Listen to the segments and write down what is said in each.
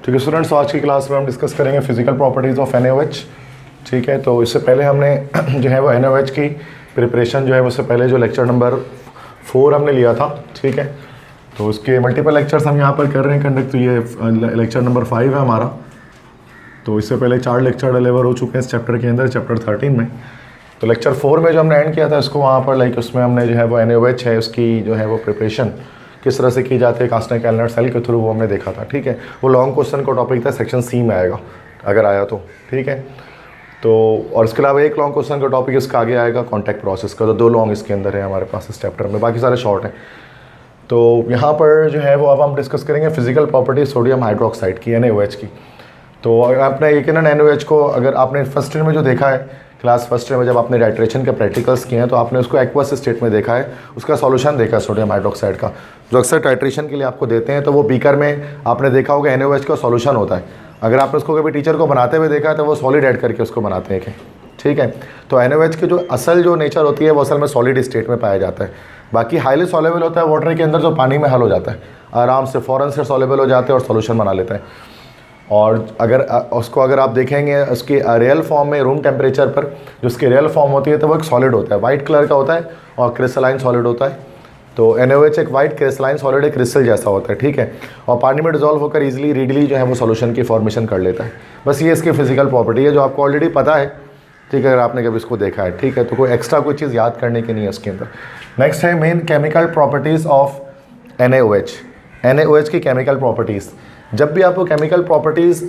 ठीक है स्टूडेंट्स, आज की क्लास में हम डिस्कस करेंगे फिजिकल प्रॉपर्टीज़ ऑफ NaOH। ठीक है, तो इससे पहले हमने जो है वो NaOH की प्रिपरेशन जो है उससे पहले जो लेक्चर नंबर 4 हमने लिया था। ठीक है, तो उसके मल्टीपल लेक्चर्स हम यहाँ पर कर रहे हैं कंडक्ट। तो ये लेक्चर नंबर 5 है हमारा। तो इससे पहले 4 लेक्चर डिलीवर हो चुके हैं इस चैप्टर के अंदर, चैप्टर 13 में। तो लेक्चर 4 में जो हमने एंड किया था इसको वहाँ पर लाइक उसमें हमने जो है वो NaOH है उसकी जो है वो प्रिपरेशन किस तरह से की जाती है कास्टनिक कैलनर सेल के थ्रू, वो हमने देखा था। ठीक है, वो लॉन्ग क्वेश्चन का टॉपिक था, सेक्शन C में आएगा अगर आया तो। ठीक है, तो और इसके अलावा एक लॉन्ग क्वेश्चन का टॉपिक इसका आगे आएगा कॉन्टैक्ट प्रोसेस का। तो 2 लॉन्ग इसके अंदर है हमारे पास इस चैप्टर में, बाकी सारे शॉर्ट हैं। तो यहाँ पर जो है वो अब हम डिस्कस करेंगे फिजिकल प्रॉपर्टी सोडियम हाइड्रोक्साइड की, NaOH की। तो आपने यकीनन NaOH को अगर आपने फर्स्ट ईयर में जो देखा है क्लास फर्स्ट ईयर में जब आपने टाइट्रेशन के प्रैक्टिकल्स किए हैं तो आपने उसको एक्वस स्टेट में देखा है, उसका सॉल्यूशन देखा है सोडियम हाइड्रोक्साइड का, जो अक्सर टाइट्रेशन के लिए आपको देते हैं। तो वो बीकर में आपने देखा होगा NaOH का सॉल्यूशन होता है। अगर आपने उसको कभी टीचर को बनाते हुए देखा है तो वो सॉलिड ऐड करके उसको बनाते हैं। ठीक है, तो NaOH की जो असल जो नेचर होती है वो असल में सॉलिड स्टेट में पाया जाता है। बाकी हाईली सॉल्युबल होता है वाटर के अंदर, जो पानी में हल हो जाता है आराम से, फ़ौरन से सॉल्युबल हो जाते हैं और सॉल्यूशन बना लेते हैं। और अगर उसको अगर आप देखेंगे उसकी रियल फॉर्म में रूम टेम्परेचर पर जो उसकी रियल फॉर्म होती है तो वो एक सॉलिड होता है, वाइट कलर का होता है और क्रिस्टलाइन सॉलिड होता है। तो NaOH एक वाइट क्रिस्टलाइन सॉलिड एक क्रिस्टल जैसा होता है। ठीक है, और पानी में डिजोल्व होकर ईजिली रीडली जो है वो सॉल्यूशन की फॉर्मेशन कर लेता है। बस ये इसकी फिजिकल प्रॉपर्टी है जो आपको ऑलरेडी पता है। ठीक है, अगर आपने कभी इसको देखा है। ठीक है, तो कोई एक्स्ट्रा कोई चीज़ याद करने की नहीं है उसके अंदर। नेक्स्ट है main chemical properties of NaOH की केमिकल प्रॉपर्टीज़। जब भी आपको केमिकल प्रॉपर्टीज़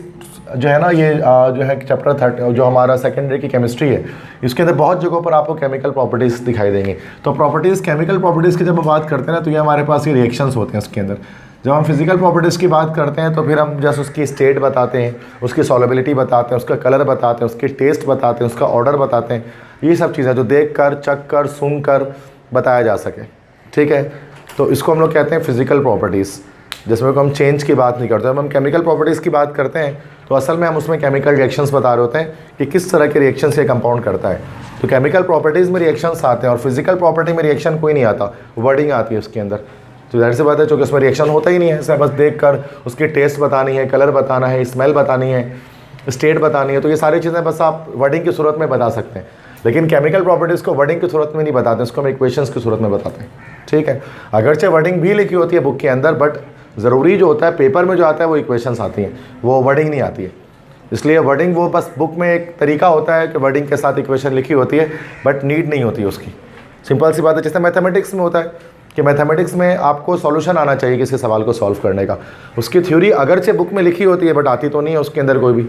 जो है ना, ये जो है चैप्टर 30 जो हमारा सेकेंडरी की केमिस्ट्री है, इसके अंदर बहुत जगहों पर आपको केमिकल प्रॉपर्टीज़ दिखाई देंगी। तो प्रॉपर्टीज़, केमिकल प्रॉपर्टीज़ की जब हम बात करते हैं ना तो ये हमारे पास ये रिएक्शंस होते हैं इसके अंदर। जब हम फिजिकल प्रॉपर्टीज़ की बात करते हैं तो फिर हम जस्ट उसकी स्टेट बताते हैं, उसकी सॉल्युबिलिटी बताते हैं, उसका कलर बताते हैं, उसके टेस्ट बताते हैं, उसका ऑर्डर बताते हैं। ये सब चीज़ें जो देख कर, चख कर, सुन कर बताया जा सके। ठीक है, तो इसको हम लोग कहते हैं फिजिकल प्रॉपर्टीज़, जिसमें हम चेंज की बात नहीं करते। जब हम केमिकल प्रॉपर्टीज़ की बात करते हैं तो असल में हम उसमें केमिकल रिएक्शंस बता रहे होते हैं कि किस तरह के रिएक्शन से कंपाउंड करता है। तो केमिकल प्रॉपर्टीज़ में रिएक्शंस आते हैं और फिजिकल प्रॉपर्टी में रिएक्शन कोई नहीं आता, वर्डिंग आती है उसके अंदर। तो जाहिर सी बात है चूँकि उसमें रिएक्शन होता ही नहीं है, इसमें बस देख कर उसकी टेस्ट बतानी है, कलर बताना है, स्मेल बतानी है, स्टेट बतानी है। तो ये सारी चीज़ें बस आप वर्डिंग की सूरत में बता सकते हैं। लेकिन केमिकल प्रॉपर्टीज़ को वर्डिंग की सूरत में नहीं बताते, उसको हम इक्वेशंस की सूरत में बताते हैं। ठीक है, अगरचे वर्डिंग भी लिखी होती है बुक के अंदर, बट ज़रूरी जो होता है पेपर में जो आता है वो इक्वेशंस आती हैं, वो वर्डिंग नहीं आती है। इसलिए वर्डिंग वो बस बुक में एक तरीका होता है कि वर्डिंग के साथ इक्वेशन लिखी होती है, बट नीड नहीं होती उसकी। सिंपल सी बात है, जैसे मैथमेटिक्स में होता है कि मैथमेटिक्स में आपको सॉल्यूशन आना चाहिए किसी सवाल को सॉल्व करने का। उसकी थ्योरी अगरचे बुक में लिखी होती है बट आती तो नहीं है उसके अंदर। कोई भी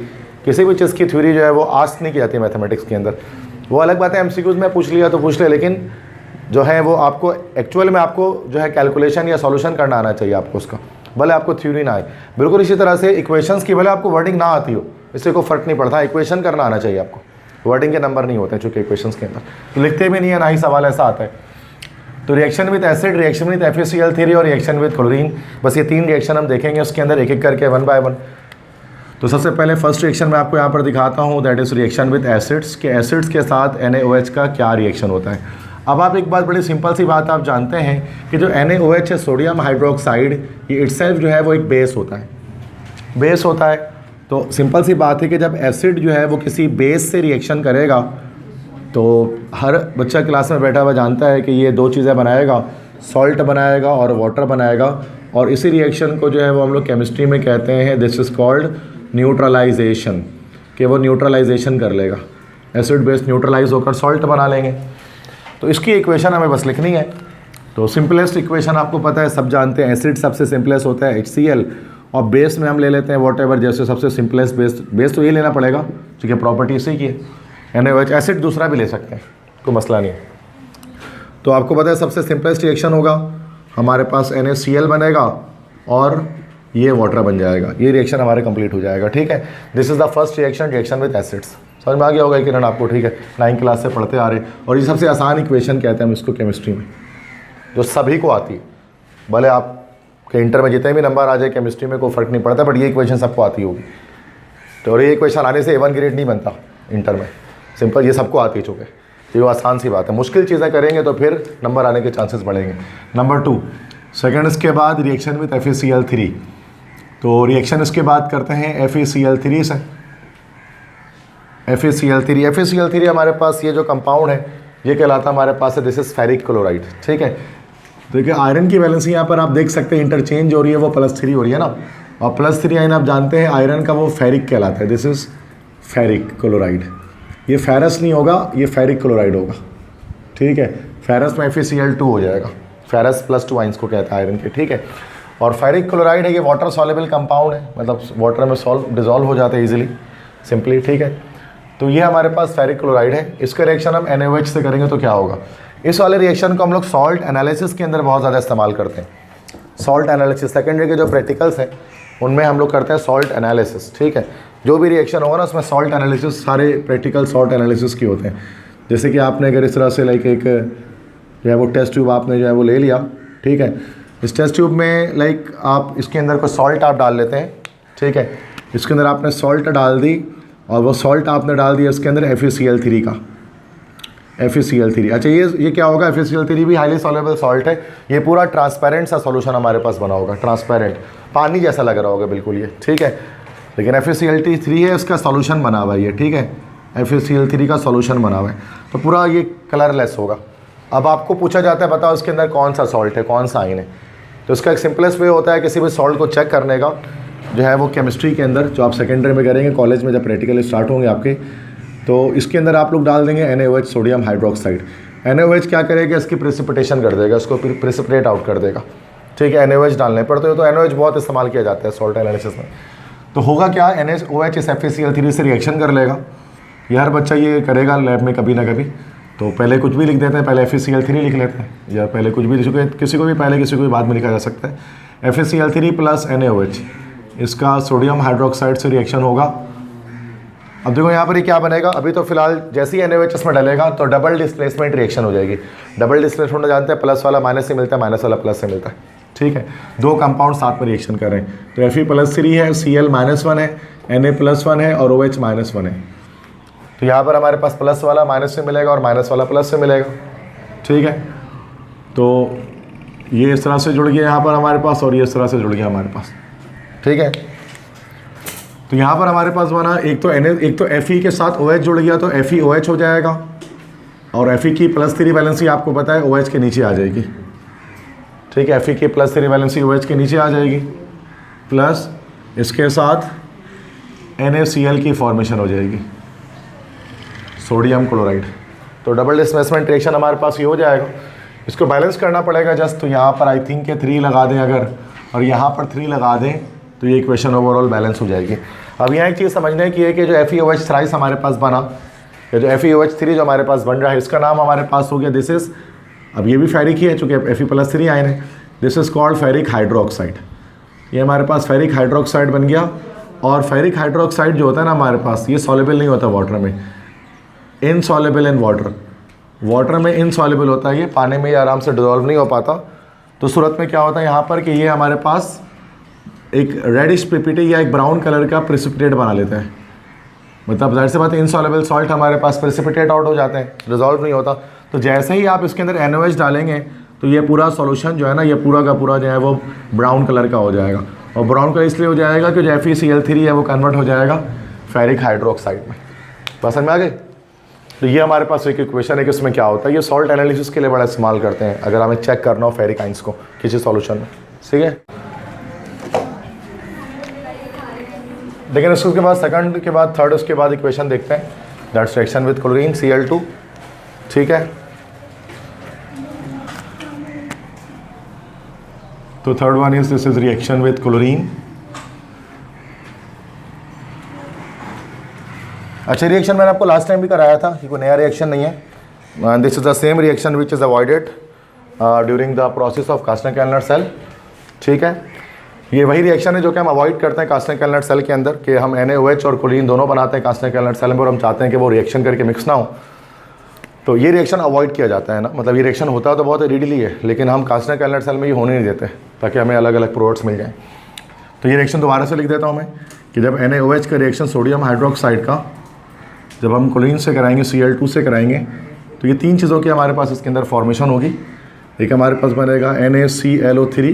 किसी भी चीज़ की थ्योरी जो है वो आस्क नहीं की जाती है मैथमेटिक्स के अंदर। वो अलग बात है, MCQs में पूछ लिया तो पूछ लिया, लेकिन जो है वो आपको एक्चुअल में आपको जो है कैलकुलेशन या सॉल्यूशन करना आना चाहिए आपको उसका, भले आपको थ्योरी ना आए। बिल्कुल इसी तरह से इक्वेशंस की भले आपको वर्डिंग ना आती हो, इससे कोई फ़र्क नहीं पड़ता, इक्वेशन करना आना चाहिए आपको। वर्डिंग के नंबर नहीं होते हैं चूँकि इक्वेशंस के अंदर, तो लिखते भी नहीं है, ना ही सवाल ऐसा आता है। तो reaction with acid, reaction with FeCl theory और रिएक्शन विद क्लोरीन, बस ये 3 रिएक्शन हम देखेंगे उसके अंदर एक एक करके 1 बाय 1। तो सबसे पहले फर्स्ट रिएक्शन मैं आपको यहाँ पर दिखाता हूँ, that is reaction with acids के एसिड्स के साथ NaOH का क्या रिएक्शन होता है। अब आप एक बात, बड़ी सिंपल सी बात आप जानते हैं कि जो NaOH है सोडियम हाइड्रोक्साइड, ये इटसेल्फ जो है वो एक बेस होता है, बेस होता है। तो सिंपल सी बात है कि जब एसिड जो है वो किसी बेस से रिएक्शन करेगा तो हर बच्चा क्लास में बैठा हुआ जानता है कि ये 2 चीज़ें बनाएगा, सॉल्ट बनाएगा और वाटर बनाएगा। और इसी रिएक्शन को जो है वो हम लोग केमिस्ट्री में कहते हैं दिस इज़ कॉल्ड न्यूट्रलाइजेशन, कि वो न्यूट्रलाइजेशन कर लेगा, एसिड बेस न्यूट्रलाइज होकर सॉल्ट बना लेंगे। तो इसकी इक्वेशन हमें बस लिखनी है। तो सिंपलेस्ट इक्वेशन आपको पता है, सब जानते हैं, एसिड सबसे सिंपलेस्ट होता है HCl, और बेस में हम ले लेते हैं वॉट जैसे सबसे सिंपलेस्ट बेस तो ये लेना पड़ेगा क्योंकि प्रॉपर्टी इसी की है। NaOH एसिड दूसरा भी ले सकते हैं, कोई मसला नहीं है। तो आपको पता है सबसे सिंपलेस्ट रिएक्शन होगा, हमारे पास NaCl बनेगा और ये वाटर बन जाएगा, ये रिएक्शन हमारे कंप्लीट हो जाएगा। ठीक है, this is the first reaction with acids. समझ में आ गया होगा किरण आपको। ठीक है, 9th क्लास से पढ़ते आ रहे हैं, और ये सबसे आसान इक्वेशन कहते हैं हम इसको केमिस्ट्री में, जो सभी को आती है। भले आपके इंटर में जितने भी नंबर आ जाए केमिस्ट्री में कोई फ़र्क नहीं पड़ता, बट ये इक्वेशन सबको आती होगी। तो और ये इक्वेशन आने से A1 ग्रेड नहीं बनता इंटर में, सिंपल ये सबको आती है चूँकि, ये आसान सी बात है। मुश्किल चीज़ें करेंगे तो फिर नंबर आने के चांसेस बढ़ेंगे। नंबर 2 सेकेंड, इसके बाद रिएक्शन विद FeCl3। तो रिएक्शन इसके बाद करते हैं FeCl3 से। FeCl3 हमारे पास ये जो कंपाउंड है ये कहलाता हमारे पास है, दिस इज फेरिक क्लोराइड। ठीक है, देखिए आयरन की वैलेंसी यहाँ पर आप देख सकते हैं इंटरचेंज हो रही है, वो +3 हो रही है ना, और +3 आयन आप जानते हैं आयरन का वो फेरिक कहलाता है, दिस इज फेरिक क्लोराइड। ये फेरस नहीं होगा, ये फेरिक क्लोराइड होगा। ठीक है, फेरस में FeCl2 हो जाएगा, फेरस +2 आइंस को कहता है आयरन के। ठीक है, और फेरिक क्लोराइड है, ये वाटर सॉल्युबल कंपाउंड है, मतलब वाटर में डिजॉल्व हो जाते हैं इजीली, सिंपली। ठीक है, तो ये हमारे पास फेरिक क्लोराइड है। इसका रिएक्शन हम NaOH से करेंगे तो क्या होगा, इस वाले रिएक्शन को हम लोग सॉल्ट एनालिसिस के अंदर बहुत ज़्यादा इस्तेमाल करते हैं। सॉल्ट एनालिसिस सेकेंडरी के जो प्रैक्टिकल्स हैं उनमें हम लोग करते हैं सॉल्ट एनालिसिस। ठीक है, जो भी रिएक्शन होगा ना उसमें सॉल्ट एनालिसिस, सारे प्रैक्टिकल सॉल्ट एनालिसिस की होते हैं। जैसे कि आपने अगर इस तरह से लाइक एक जो है वो टेस्ट ट्यूब आपने जो है वो ले लिया। ठीक है, इस टेस्ट ट्यूब में लाइक आप इसके अंदर कोई सॉल्ट आप डाल लेते हैं। ठीक है, इसके अंदर आपने सॉल्ट डाल दी और वो सॉल्ट आपने डाल दिया इसके अंदर FeCl3 का, FeCl3। अच्छा, ये क्या होगा, FeCl3 भी हाईली सॉल्युबल सॉल्ट है। ये पूरा ट्रांसपेरेंट सा सॉल्यूशन हमारे पास बना होगा, ट्रांसपेरेंट पानी जैसा लग रहा होगा बिल्कुल ये। ठीक है, लेकिन FeCl3 है, इसका सॉल्यूशन बना हुआ है ये। ठीक है, FeCl3 का सॉल्यूशन बना हुआ है, तो पूरा ये कलरलेस होगा। अब आपको पूछा जाता है बताओ इसके अंदर कौन सा सॉल्ट है, कौन सा आयन है, तो इसका एक सिंपलेस्ट वे होता है किसी भी सॉल्ट को चेक करने का, जो है वो केमिस्ट्री के अंदर जो आप सेकेंडरी में करेंगे, कॉलेज में जब प्रैक्टिकल स्टार्ट होंगे आपके, तो इसके अंदर आप लोग डाल देंगे NaOH, सोडियम हाइड्रोक्साइड। NaOH क्या करेगा, इसकी प्रेसिपिटेशन कर देगा, इसको प्रेसिपिटेट आउट कर देगा। ठीक है, NaOH डालने पड़ते हो, तो NaOH बहुत इस्तेमाल किया जाता है सॉल्ट एनालिसिस में। तो होगा क्या, NaOH इस FeCl3 से रिएक्शन कर लेगा। ये हर बच्चा ये करेगा लैब में कभी ना कभी, तो पहले कुछ भी लिख देते हैं, पहले FeCl3 लिख लेते हैं, या पहले कुछ भी, किसी को भी पहले किसी को भी बाद में लिखा जा सकता है। FeCl3 + NaOH, इसका सोडियम हाइड्रोक्साइड से रिएक्शन होगा। अब देखो यहाँ पर ये क्या बनेगा, अभी तो फिलहाल जैसे ही NaOH इसमें डलेगा तो डबल डिस्प्लेसमेंट रिएक्शन हो जाएगी। डबल डिस्प्लेसमेंट जानते हैं, प्लस वाला माइनस से मिलता है, माइनस वाला प्लस से मिलता है। ठीक है, दो कंपाउंड साथ में रिएक्शन कर रहे हैं, तो Fe+3 है, Cl-1 है, Na+1 है और OH -1 है। तो यहाँ पर हमारे पास प्लस वाला माइनस से मिलेगा और माइनस वाला प्लस से मिलेगा। ठीक है, तो ये इस तरह से जुड़ गया यहाँ पर हमारे पास, और ये इस तरह से जुड़ गया हमारे पास। ठीक है, तो यहाँ पर हमारे पास बना एक तो Fe के साथ OH जुड़ गया, तो FeOH हो जाएगा, और Fe की +3 वैलेंसी आपको पता है OH के नीचे आ जाएगी। ठीक है, Fe की +3 वैलेंसी OH के नीचे आ जाएगी, प्लस इसके साथ NaCl की फॉर्मेशन हो जाएगी, सोडियम क्लोराइड। तो डबल डिस्प्लेसमेंट रिएक्शन हमारे पास ये हो जाएगा। इसको बैलेंस करना पड़ेगा जस्ट, तो यहाँ पर आई थिंक के 3 लगा दें अगर, और यहाँ पर 3 लगा दें, तो ये इक्वेशन ओवरऑल बैलेंस हो जाएगी। अब यहाँ एक चीज़ समझने की है कि जो FeOH थ्राइस हमारे पास बना, या जो FeOH3 जो हमारे पास बन रहा है, इसका नाम हमारे पास हो गया, दिस इज, अब ये भी फेरिक ही है चूँकि Fe+3 आयन है, this is called ferric hydroxide. ये हमारे पास फेरिक हाइड्रोक्साइड बन गया। और फेरिक हाइड्रोक्साइड जो होता है ना हमारे पास, ये सॉल्युबल नहीं होता वाटर में, इनसॉल्युबल इन वाटर, वाटर में इनसॉल्युबल होता है, ये पानी में ये आराम से डिजॉल्व नहीं हो पाता। तो सूरत में क्या होता है यहाँ पर कि ये हमारे पास एक रेडिश पीपीटी या एक ब्राउन कलर का प्रेसिपिटेट बना लेते हैं, मतलब जाहिर सी बात है इनसॉल्युबल सॉल्ट हमारे पास प्रेसिपिटेट आउट हो जाते हैं, डिजॉल्व नहीं होता। तो जैसे ही आप इसके अंदर NaOH डालेंगे तो ये पूरा सॉल्यूशन जो है ना, ये पूरा का पूरा जो है वो ब्राउन कलर का हो जाएगा, और ब्राउन कलर इसलिए हो जाएगा कि जो FeCl3 है वो कन्वर्ट हो जाएगा फेरिक हाइड्रोक्साइड में। बस समझ में आ गई। तो ये हमारे पास एक इक्वेशन है कि इसमें क्या होता है, ये सॉल्ट एनालिसिस के लिए बड़ा इस्तेमाल करते हैं अगर हमें चेक करना हो फेरिक आइंस को किसी सॉल्यूशन में। ठीक है, लेकिन उसके बाद सेकंड के बाद थर्ड, उसके बाद इक्वेशन देखते हैं, that's reaction with chlorine Cl2। ठीक है, तो third one is this is reaction with chlorine. अच्छा, रिएक्शन मैंने आपको लास्ट टाइम भी कराया था, ये कोई नया रिएक्शन नहीं है। This is the same reaction which is avoided during the process of Castner cell. ठीक है, ये वही रिएक्शन है जो कि हम अवॉइड करते हैं कास्टनर सेल के अंदर, कि हम NaOH और क्लोरीन दोनों बनाते हैं कास्टनर सेल में, और हम चाहते हैं कि वो रिएक्शन करके मिक्स ना हो, तो ये रिएक्शन अवॉइड किया जाता है ना। मतलब ये रिएक्शन होता तो बहुत रेडिली है, लेकिन हम कास्टनर सेल में ये होने नहीं देते ताकि हमें अलग अलग प्रोडक्ट्स मिल जाएँ। तो ये रिएक्शन दोबारा से लिख देता हूँ मैं, कि जब NaOH का रिएक्शन सोडियम हाइड्रोक्साइड का जब हम क्लोरीन से कराएंगे, Cl2 से कराएंगे, तो ये 3 चीज़ों की हमारे पास इसके अंदर फॉर्मेशन होगी। एक हमारे पास बनेगा NaClO3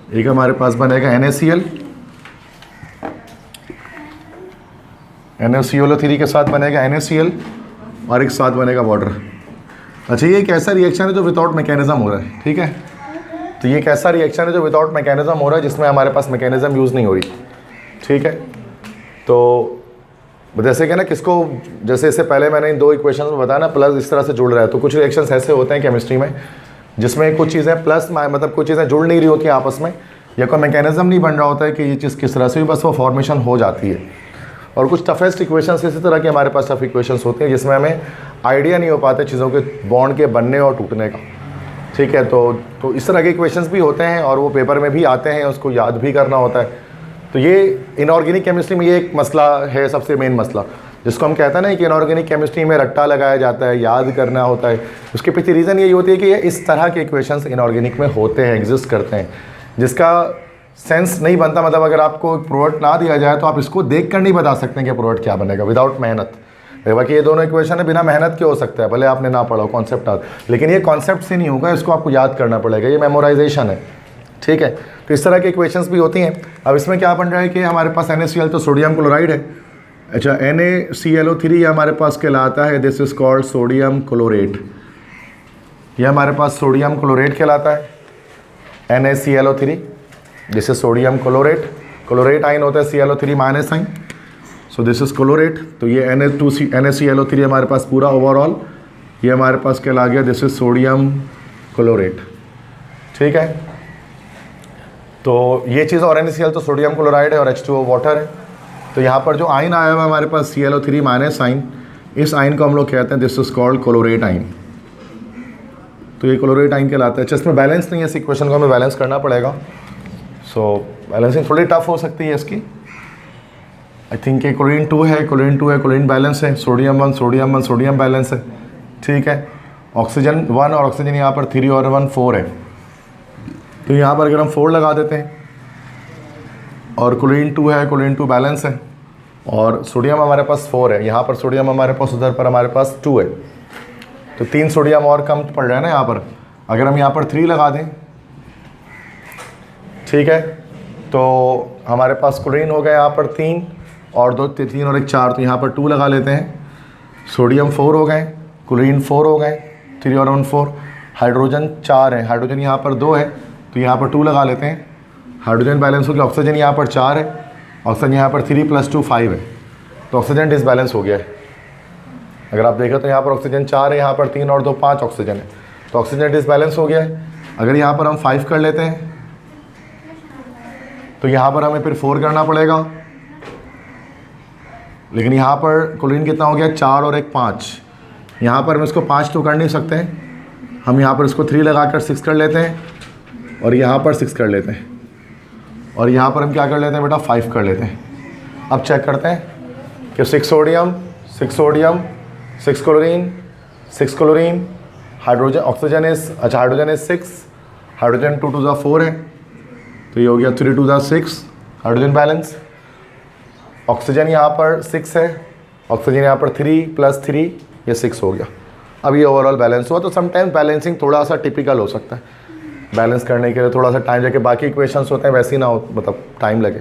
एक हमारे पास बनेगा NaCl, NaCl3 के साथ बनेगा NaCl और एक साथ बनेगा वाटर। अच्छा, ये एक ऐसा रिएक्शन है जो विदाउट मैकेनिज्म हो रहा है, ठीक है। तो ये एक ऐसा रिएक्शन है जो विदाउट मैकेनिज्म हो रहा है, जिसमें हमारे पास मैकेनिज्म यूज़ नहीं हो रही, ठीक है। तो जैसे कि ना किसको, जैसे इससे पहले मैंने इन 2 इक्वेशन में बताया ना, प्लस इस तरह से जुड़ रहा है। तो कुछ रिएक्शंस ऐसे होते हैं केमिस्ट्री में जिसमें कुछ चीज़ें प्लस मतलब कुछ चीज़ें जुड़ नहीं रही होती आपस में, या कोई मैकेनिज्म नहीं बन रहा होता है कि ये चीज़ किस तरह से भी, बस वो फॉर्मेशन हो जाती है। और कुछ टफेस्ट इक्वेशंस इसी तरह के हमारे पास टफ इक्वेशंस होती हैं जिसमें हमें आइडिया नहीं हो पाता चीज़ों के बॉन्ड के बनने और टूटने का, ठीक है। तो इस तरह के इक्वेशंस भी होते हैं और वो पेपर में भी आते हैं, उसको याद भी करना होता है। तो ये इनऑर्गेनिक केमिस्ट्री में ये एक मसला है, सबसे मेन मसला, जिसको हम कहते हैं ना कि इनऑर्गेनिक केमिस्ट्री में रट्टा लगाया जाता है, याद करना होता है। उसके पीछे रीज़न यही होती है कि ये इस तरह के इक्वेशंस इनऑर्गेनिक में होते हैं, एग्जिस्ट करते हैं, जिसका सेंस नहीं बनता। मतलब अगर आपको प्रोडक्ट ना दिया जाए तो आप इसको देख कर नहीं बता सकते कि प्रोडक्ट क्या बनेगा विदाउट मेहनत। बाकी ये दोनों इक्वेशन है, बिना मेहनत के हो सकता है, भले आपने ना पढ़ा कॉन्सेप्ट आ, लेकिन ये कॉन्सेप्ट से नहीं होगा, इसको आपको याद करना पड़ेगा, ये मेमोराइजेशन है, ठीक है। तो इस तरह की इक्वेशंस भी होती हैं। अब इसमें क्या बन रहा है कि हमारे पास NaCl तो सोडियम क्लोराइड है। अच्छा, NaClO3 ये हमारे पास कहलाता है, this is called sodium chlorate. ये हमारे पास सोडियम क्लोरेट कहलाता है, NaClO3, this is sodium chlorate. Chlorate आइन होता है ClO3 माइनस आइन, सो दिस इज क्लोरेट। तो ये NaClO3 हमारे पास पूरा ओवरऑल, ये हमारे पास कहला गया, दिस इज सोडियम क्लोरेट, ठीक है। तो ये चीज़, और NaCl तो सोडियम क्लोराइड है और H2O वाटर है। तो यहाँ पर जो आइन आया हुआ है हमारे पास ClO3 माइनस आइन, इस आइन को हम लोग कहते हैं दिस इज कॉल्ड क्लोरेट आइन। तो ये क्लोरेट आइन कहलाता है। अच्छा, इसमें बैलेंस नहीं है, इस इक्वेशन को हमें बैलेंस करना पड़ेगा। सो बैलेंसिंग थोड़ी टफ हो सकती है इसकी। आई थिंक ये क्लोरीन 2 है, क्लोरीन बैलेंस है, सोडियम 1 सोडियम बैलेंस है, ठीक है। ऑक्सीजन 1 और ऑक्सीजन यहाँ पर 3 और 1 4 है। तो यहाँ पर अगर हम 4 लगा देते हैं, और क्लोरीन 2 है, क्लोरीन 2 बैलेंस है, और सोडियम हमारे पास 4 है, यहाँ पर सोडियम हमारे पास, उधर पर हमारे पास 2 है, तो 3 सोडियम और कम पड़ रहा है ना यहाँ पर। अगर हम यहाँ पर 3 लगा दें, ठीक है, तो हमारे पास क्लोरीन हो गया यहाँ पर 3 और 2, 3 और 1 4, तो यहाँ पर 2 लगा लेते हैं। सोडियम 4 हो गए, क्लोरीन 4 हो गए, 3 और 1 4, हाइड्रोजन 4 है, हाइड्रोजन यहाँ पर 2 है, तो यहाँ पर 2 लगा लेते हैं। हाइड्रोजन बैलेंस हो गया, ऑक्सीजन यहाँ पर 4 है, ऑक्सीजन यहाँ पर 3 + 2 5 है, तो ऑक्सीजन डिसबैलेंस हो गया है। अगर आप देखें तो यहाँ पर ऑक्सीजन 4 है, यहाँ पर 3 और 2 5 ऑक्सीजन है, तो ऑक्सीजन डिसबैलेंस हो गया है। अगर यहाँ पर हम 5 कर लेते हैं तो यहाँ पर हमें फिर 4 करना पड़ेगा, लेकिन यहाँ पर क्लोरीन कितना हो गया, 4 और 1 5। यहाँ पर हम इसको 5 तो कर नहीं सकते हैं, हम यहाँ पर इसको 3 लगाकर 6 कर लेते हैं, और यहाँ पर 6 कर लेते हैं, और यहाँ पर हम क्या कर लेते हैं बेटा, 5 कर लेते हैं। अब चेक करते हैं कि 6 sodium 6 chlorine, hydrogen, oxygen is, अच्छा हाइड्रोजन इज 6, हाइड्रोजन 2 2 4 है, तो ये हो गया 3 2 6 हाइड्रोजन बैलेंस। ऑक्सीजन यहाँ पर 6 है, ऑक्सीजन यहाँ पर 3 + 3 ये 6 हो गया। अब ये ओवरऑल बैलेंस हुआ। तो समटाइम्स बैलेंसिंग थोड़ा सा टिपिकल हो सकता है, बैलेंस करने के लिए थोड़ा सा टाइम लगे, बाकी इक्वेशंस होते हैं वैसे ही ना हो, मतलब टाइम लगे।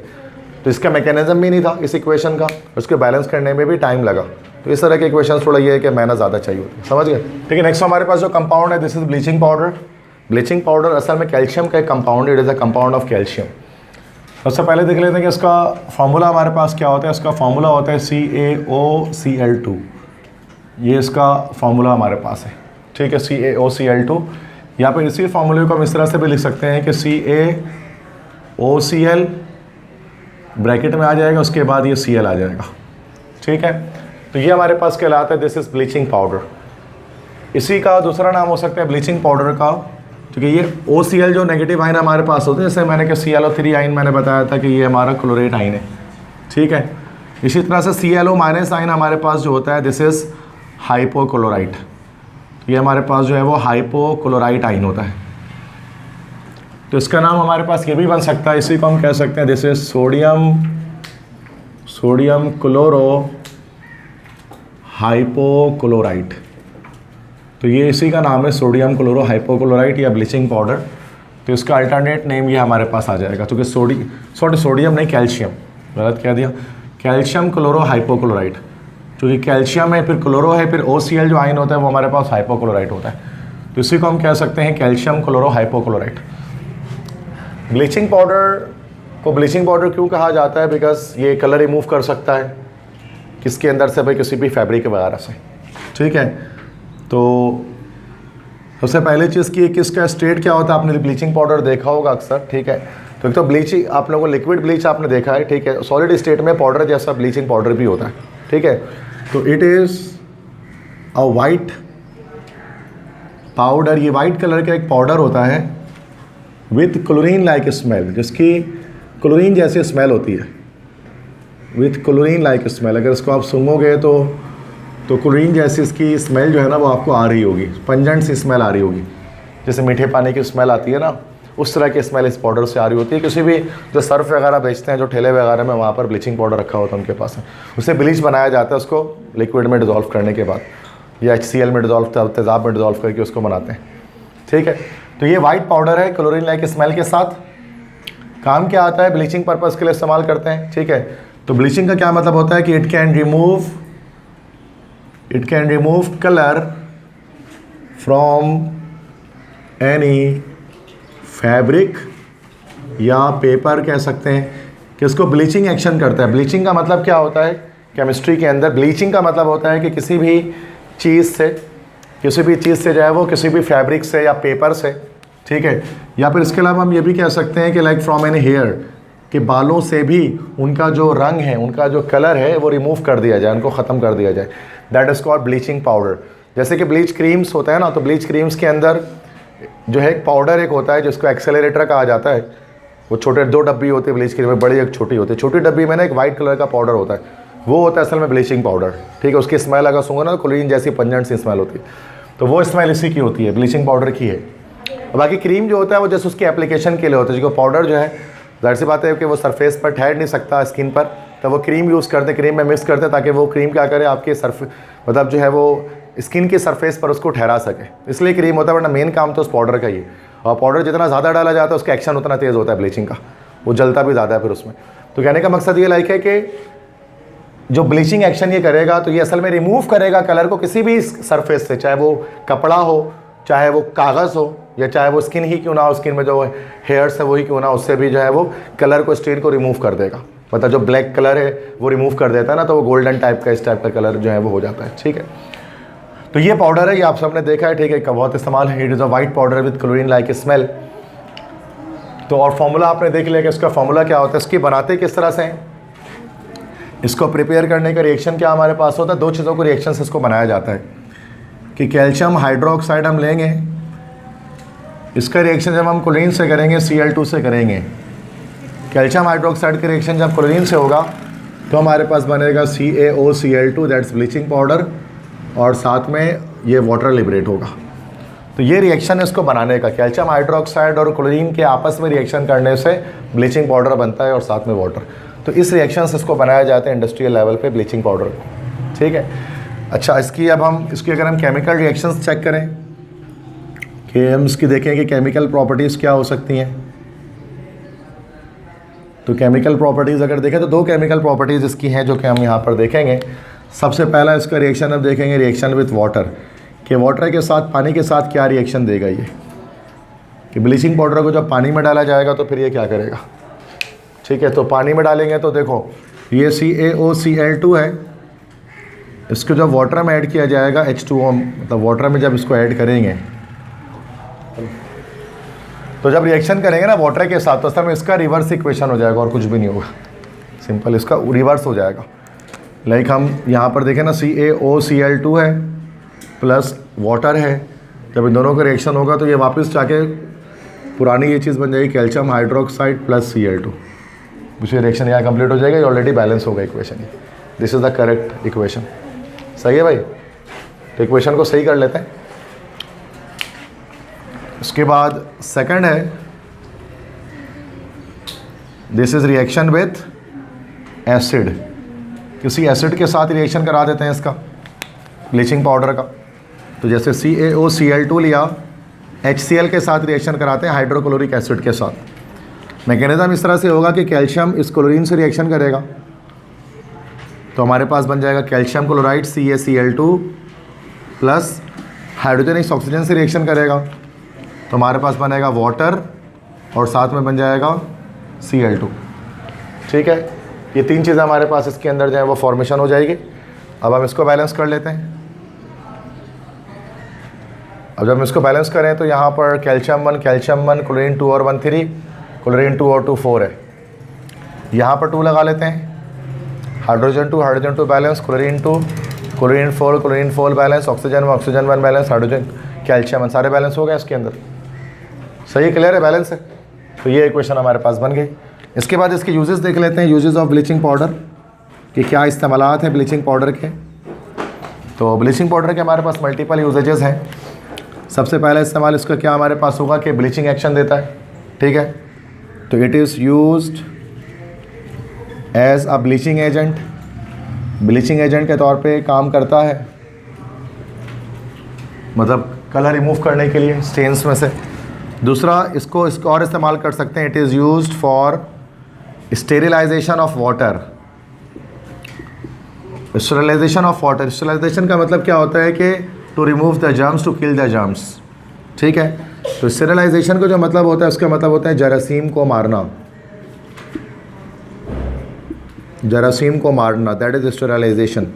तो इसका मैकेनिज्म भी नहीं था इस इक्वेशन का, उसके बैलेंस करने में भी टाइम लगा। तो इस तरह के इक्वेशंस थोड़ा ये है कि मेहनत ज़्यादा चाहिए होती है, समझ गए। ठीक है, नेक्स्ट हमारे पास जो कंपाउंड है, this is bleaching powder. Bleaching powder असल में कैल्शियम का एक कंपाउंड है, it is a compound of calcium. सबसे पहले देख लेते हैं कि इसका फार्मूला हमारे पास क्या होता है। इसका फार्मूला होता है CaOCl2, ये इसका फार्मूला हमारे पास है, ठीक है, CaOCl2। यहाँ पर इसी फार्मूले को हम इस तरह से भी लिख सकते हैं कि CaOCl ब्रैकेट में आ जाएगा, उसके बाद ये Cl आ जाएगा, ठीक है। तो ये हमारे पास कहलाता है दिस इज़ ब्लीचिंग पाउडर। इसी का दूसरा नाम हो सकता है ब्लीचिंग पाउडर का, क्योंकि ये OCl जो नेगेटिव आइन हमारे पास होते हैं, जैसे मैंने कि ClO3 आइन मैंने बताया था कि ये हमारा क्लोरेट आइन है, ठीक है। इसी तरह से ClO- आइन हमारे पास जो होता है दिस इज़ हाइपोक्लोराइट। ये हमारे पास जो है वो हाइपोक्लोराइट आइन होता है। तो इसका नाम हमारे पास ये भी बन सकता है, इसी को हम कह सकते हैं this is sodium chloro hypochlorite. तो ये इसी का नाम है, सोडियम क्लोरो हाइपोक्लोराइट या ब्लीचिंग पाउडर। तो इसका अल्टरनेट नेम ये हमारे पास आ जाएगा, क्योंकि सोडियम नहीं, कैल्शियम, गलत कह दिया, कैल्शियम क्लोरो हाइपोक्लोराइट, क्योंकि कैल्शियम है फिर क्लोरो है फिर OCl जो आयन होता है वो हमारे पास हाइपोक्लोराइट होता है, तो इसी को हम कह सकते हैं calcium chloro hypochlorite. Bleaching powder को ब्लीचिंग पाउडर क्यों कहा जाता है? बिकॉज ये कलर रिमूव कर सकता है किसके अंदर से भाई, किसी भी फैब्रिक वगैरह से, ठीक है। तो सबसे पहले चीज़ की किसका स्टेट क्या होता है, आपने ब्लीचिंग पाउडर देखा होगा अक्सर, ठीक है। तो एक तो ब्लीचिंग आप लोगों को लिक्विड ब्लीच आपने देखा है, ठीक है, सॉलिड स्टेट में पाउडर जैसा ब्लीचिंग पाउडर भी होता है, ठीक है। तो it is a white powder, ये वाइट कलर का एक पाउडर होता है विथ क्लोरीन लाइक स्मेल, जिसकी क्लोरीन जैसी स्मेल होती है, विथ क्लोरीन लाइक स्मेल। अगर इसको आप सूंघोगे तो क्लोरीन जैसी इसकी स्मेल जो है ना वो आपको आ रही होगी, पंजेंट सी स्मेल आ रही होगी, जैसे मीठे पानी की स्मेल आती है ना, उस तरह की स्मेल इस पाउडर से आ रही होती है। किसी भी जो सर्फ वगैरह बेचते हैं, जो ठेले वगैरह में, वहाँ पर ब्लीचिंग पाउडर रखा होता है उनके पास, उससे ब्लीच बनाया जाता है, उसको लिक्विड में डिज़ोल्व करने के बाद या HCl में डिज़ोल्व, तेज़ाब में डिज़ोल्व करके उसको बनाते हैं, ठीक है। तो ये वाइट पाउडर है, क्लोरीन लाइक स्मेल के साथ। काम क्या आता है, ब्लीचिंग पर्पज़ के लिए इस्तेमाल करते हैं, ठीक है। तो ब्लीचिंग का क्या मतलब होता है कि it can remove colour from any fabric या पेपर, कह सकते हैं कि इसको ब्लीचिंग एक्शन करता है। ब्लीचिंग का मतलब क्या होता है केमिस्ट्री के अंदर, ब्लीचिंग का मतलब होता है कि किसी भी चीज़ से जो है वो किसी भी फैब्रिक से या पेपर से, ठीक है, या फिर इसके अलावा हम ये भी कह सकते हैं कि लाइक फ्रॉम एनी हेयर, कि बालों से भी उनका जो रंग है, उनका जो कलर है वो रिमूव कर दिया जाए, उनको ख़त्म कर दिया जाए, that is called bleaching powder. जैसे कि ब्लीच क्रीम्स होता है ना, तो ब्लीच क्रीम्स के अंदर जो है एक पाउडर एक होता है जिसको एक्सेलरेटर कहा जाता है, वो छोटे 2 डब्बी होती है ब्लीच क्रीम में, बड़ी एक छोटी होती है, छोटी डब्बी में ना एक वाइट कलर का पाउडर होता है, वो होता है असल में ब्लीचिंग पाउडर, ठीक है। उसकी स्मेल अगर सूंघो ना, क्लोरीन जैसी पंजेंट सी स्मेल होती है, तो वो स्मेल इसी की होती है, ब्लीचिंग पाउडर की है। बाकी क्रीम जो होता है वो जैसे उसकी एप्लीकेशन के लिए होता है, जो पाउडर जो है जाहिर सी बात है कि वो सरफेस पर ठहर नहीं सकता स्किन पर, तो वो क्रीम यूज़ करते हैं, क्रीम में मिक्स करते हैं ताकि वो क्रीम क्या करे, आपके मतलब जो है वो स्किन की सरफेस पर उसको ठहरा सके, इसलिए क्रीम होता है, वरना मेन काम तो उस पाउडर का ही है। और पाउडर जितना ज़्यादा डाला जाता है उसका एक्शन उतना तेज़ होता है ब्लीचिंग का, वो जलता भी ज़्यादा है फिर उसमें। तो कहने का मकसद ये लाइक है कि जो ब्लीचिंग एक्शन ये करेगा तो ये असल में रिमूव करेगा कलर को किसी भी सरफेस से, चाहे वो कपड़ा हो, चाहे वो कागज़ हो, या चाहे वो स्किन ही क्यों ना हो, स्किन में जो हेयर्स है वही क्यों ना, उससे भी जो है वो कलर को, स्टेन को रिमूव कर देगा। मतलब जो ब्लैक कलर है वो रिमूव कर देता है ना, तो वो गोल्डन टाइप का, इस टाइप का कलर जो है वो हो जाता है, ठीक है। तो ये पाउडर है, ये आप सबने देखा है, ठीक है, का बहुत इस्तेमाल है। It is a white powder with chlorine like smell. तो और फॉर्मूला आपने देख लिया कि इसका फॉर्मूला क्या होता है, इसकी बनाते किस तरह से हैं, इसको प्रिपेयर करने का रिएक्शन क्या हमारे पास होता है, 2 चीज़ों को रिएक्शन से इसको बनाया जाता है कि कैल्शियम हाइड्रोक्साइड हम लेंगे, इसका रिएक्शन जब हम क्लोरीन से करेंगे, Cl2 से करेंगे, कैल्शियम हाइड्रोक्साइड का रिएक्शन जब क्लोरीन से होगा तो हमारे पास बनेगा CaOCl2, दैट्स ब्लीचिंग पाउडर, और साथ में ये वाटर लिबरेट होगा। तो ये रिएक्शन है इसको बनाने का, कैल्शियम हाइड्रोक्साइड और क्लोरीन के आपस में रिएक्शन करने से ब्लीचिंग पाउडर बनता है और साथ में वाटर। तो इस रिएक्शन से इसको बनाया जाता है इंडस्ट्रियल लेवल पे ब्लीचिंग पाउडर, ठीक है। अच्छा, इसकी अगर हम केमिकल रिएक्शंस चेक करें कि हम इसकी देखें कि केमिकल प्रॉपर्टीज़ क्या हो सकती हैं, तो केमिकल प्रॉपर्टीज़ अगर देखें तो 2 केमिकल प्रॉपर्टीज़ इसकी हैं जो कि हम यहाँ पर देखेंगे। सबसे पहला इसका रिएक्शन अब देखेंगे, रिएक्शन विथ वाटर, कि वाटर के साथ, पानी के साथ क्या रिएक्शन देगा ये, कि ब्लीचिंग पाउडर को जब पानी में डाला जाएगा तो फिर ये क्या करेगा, ठीक है। तो पानी में डालेंगे तो देखो ये CaOCl2 है, इसको जब वाटर में ऐड किया जाएगा H2O, मतलब वाटर में जब इसको ऐड करेंगे तो जब रिएक्शन करेंगे ना वाटर के साथ तो असल में इसका रिवर्स इक्वेशन हो जाएगा और कुछ भी नहीं होगा, सिंपल इसका रिवर्स हो जाएगा। लाइक हम यहाँ पर देखें ना, CaOCl2 है प्लस वाटर है, जब इन दोनों का रिएक्शन होगा तो ये वापस जाके पुरानी ये चीज़ बन जाएगी कैल्शियम हाइड्रोक्साइड प्लस Cl2, उसकी रिएक्शन यहाँ कंप्लीट हो जाएगा, ये ऑलरेडी बैलेंस होगा इक्वेशन। ये this is the correct equation, सही है भाई। तो इक्वेशन को सही कर लेते हैं। उसके बाद सेकंड है, this is reaction with acid, किसी एसिड के साथ रिएक्शन करा देते हैं इसका ब्लीचिंग पाउडर का। तो जैसे CaOCl2 लिया, HCl के साथ रिएक्शन कराते हैं हाइड्रोक्लोरिक एसिड के साथ। मैकेनिज्म इस तरह से होगा कि कैल्शियम इस क्लोरीन से रिएक्शन करेगा, तो हमारे पास बन जाएगा calcium chloride CaCl2 plus hydrogen इस ऑक्सीजन से रिएक्शन करेगा, तो हमारे पास बनेगा वाटर और साथ में बन जाएगा Cl2। ठीक है, ये तीन चीज़ें हमारे पास इसके अंदर जो है वो फॉर्मेशन हो जाएगी। अब हम इसको बैलेंस कर लेते हैं। अब जब हम इसको बैलेंस करें तो यहाँ पर कैल्शियम 1, क्लोरीन 2 और 1 3, क्लोरीन 2 और 2 4 है। यहाँ पर 2 लगा लेते हैं, hydrogen 2 balance, chlorine 2, chlorine 4 balance, oxygen 1 balance, hydrogen calcium 1, सारे बैलेंस हो गए इसके अंदर। सही, क्लियर है, बैलेंस है। तो ये इक्वेशन हमारे पास बन गई। इसके बाद इसके यूजेस देख लेते हैं, यूजेस ऑफ ब्लीचिंग पाउडर कि क्या इस्तेमालात हैं ब्लीचिंग पाउडर के। तो ब्लीचिंग पाउडर के हमारे पास मल्टीपल यूजेजेस हैं। सबसे पहला इस्तेमाल इसका क्या हमारे पास होगा कि ब्लीचिंग एक्शन देता है। ठीक है, तो it is used as a bleaching agent, bleaching agent के तौर पे काम करता है, मतलब कलर रिमूव करने के लिए स्टेन्स में से। दूसरा इसको और इस्तेमाल कर सकते हैं, it is used for sterilisation of water. Sterilisation of water, sterilisation का मतलब क्या होता है कि to remove the germs, to kill the germs. ठीक है, तो स्टेरिलाइजेशन का जो मतलब होता है उसका मतलब होता है जरासीम को मारना, जरासीम को मारना, दैट इज स्टेरिलाइजेशन।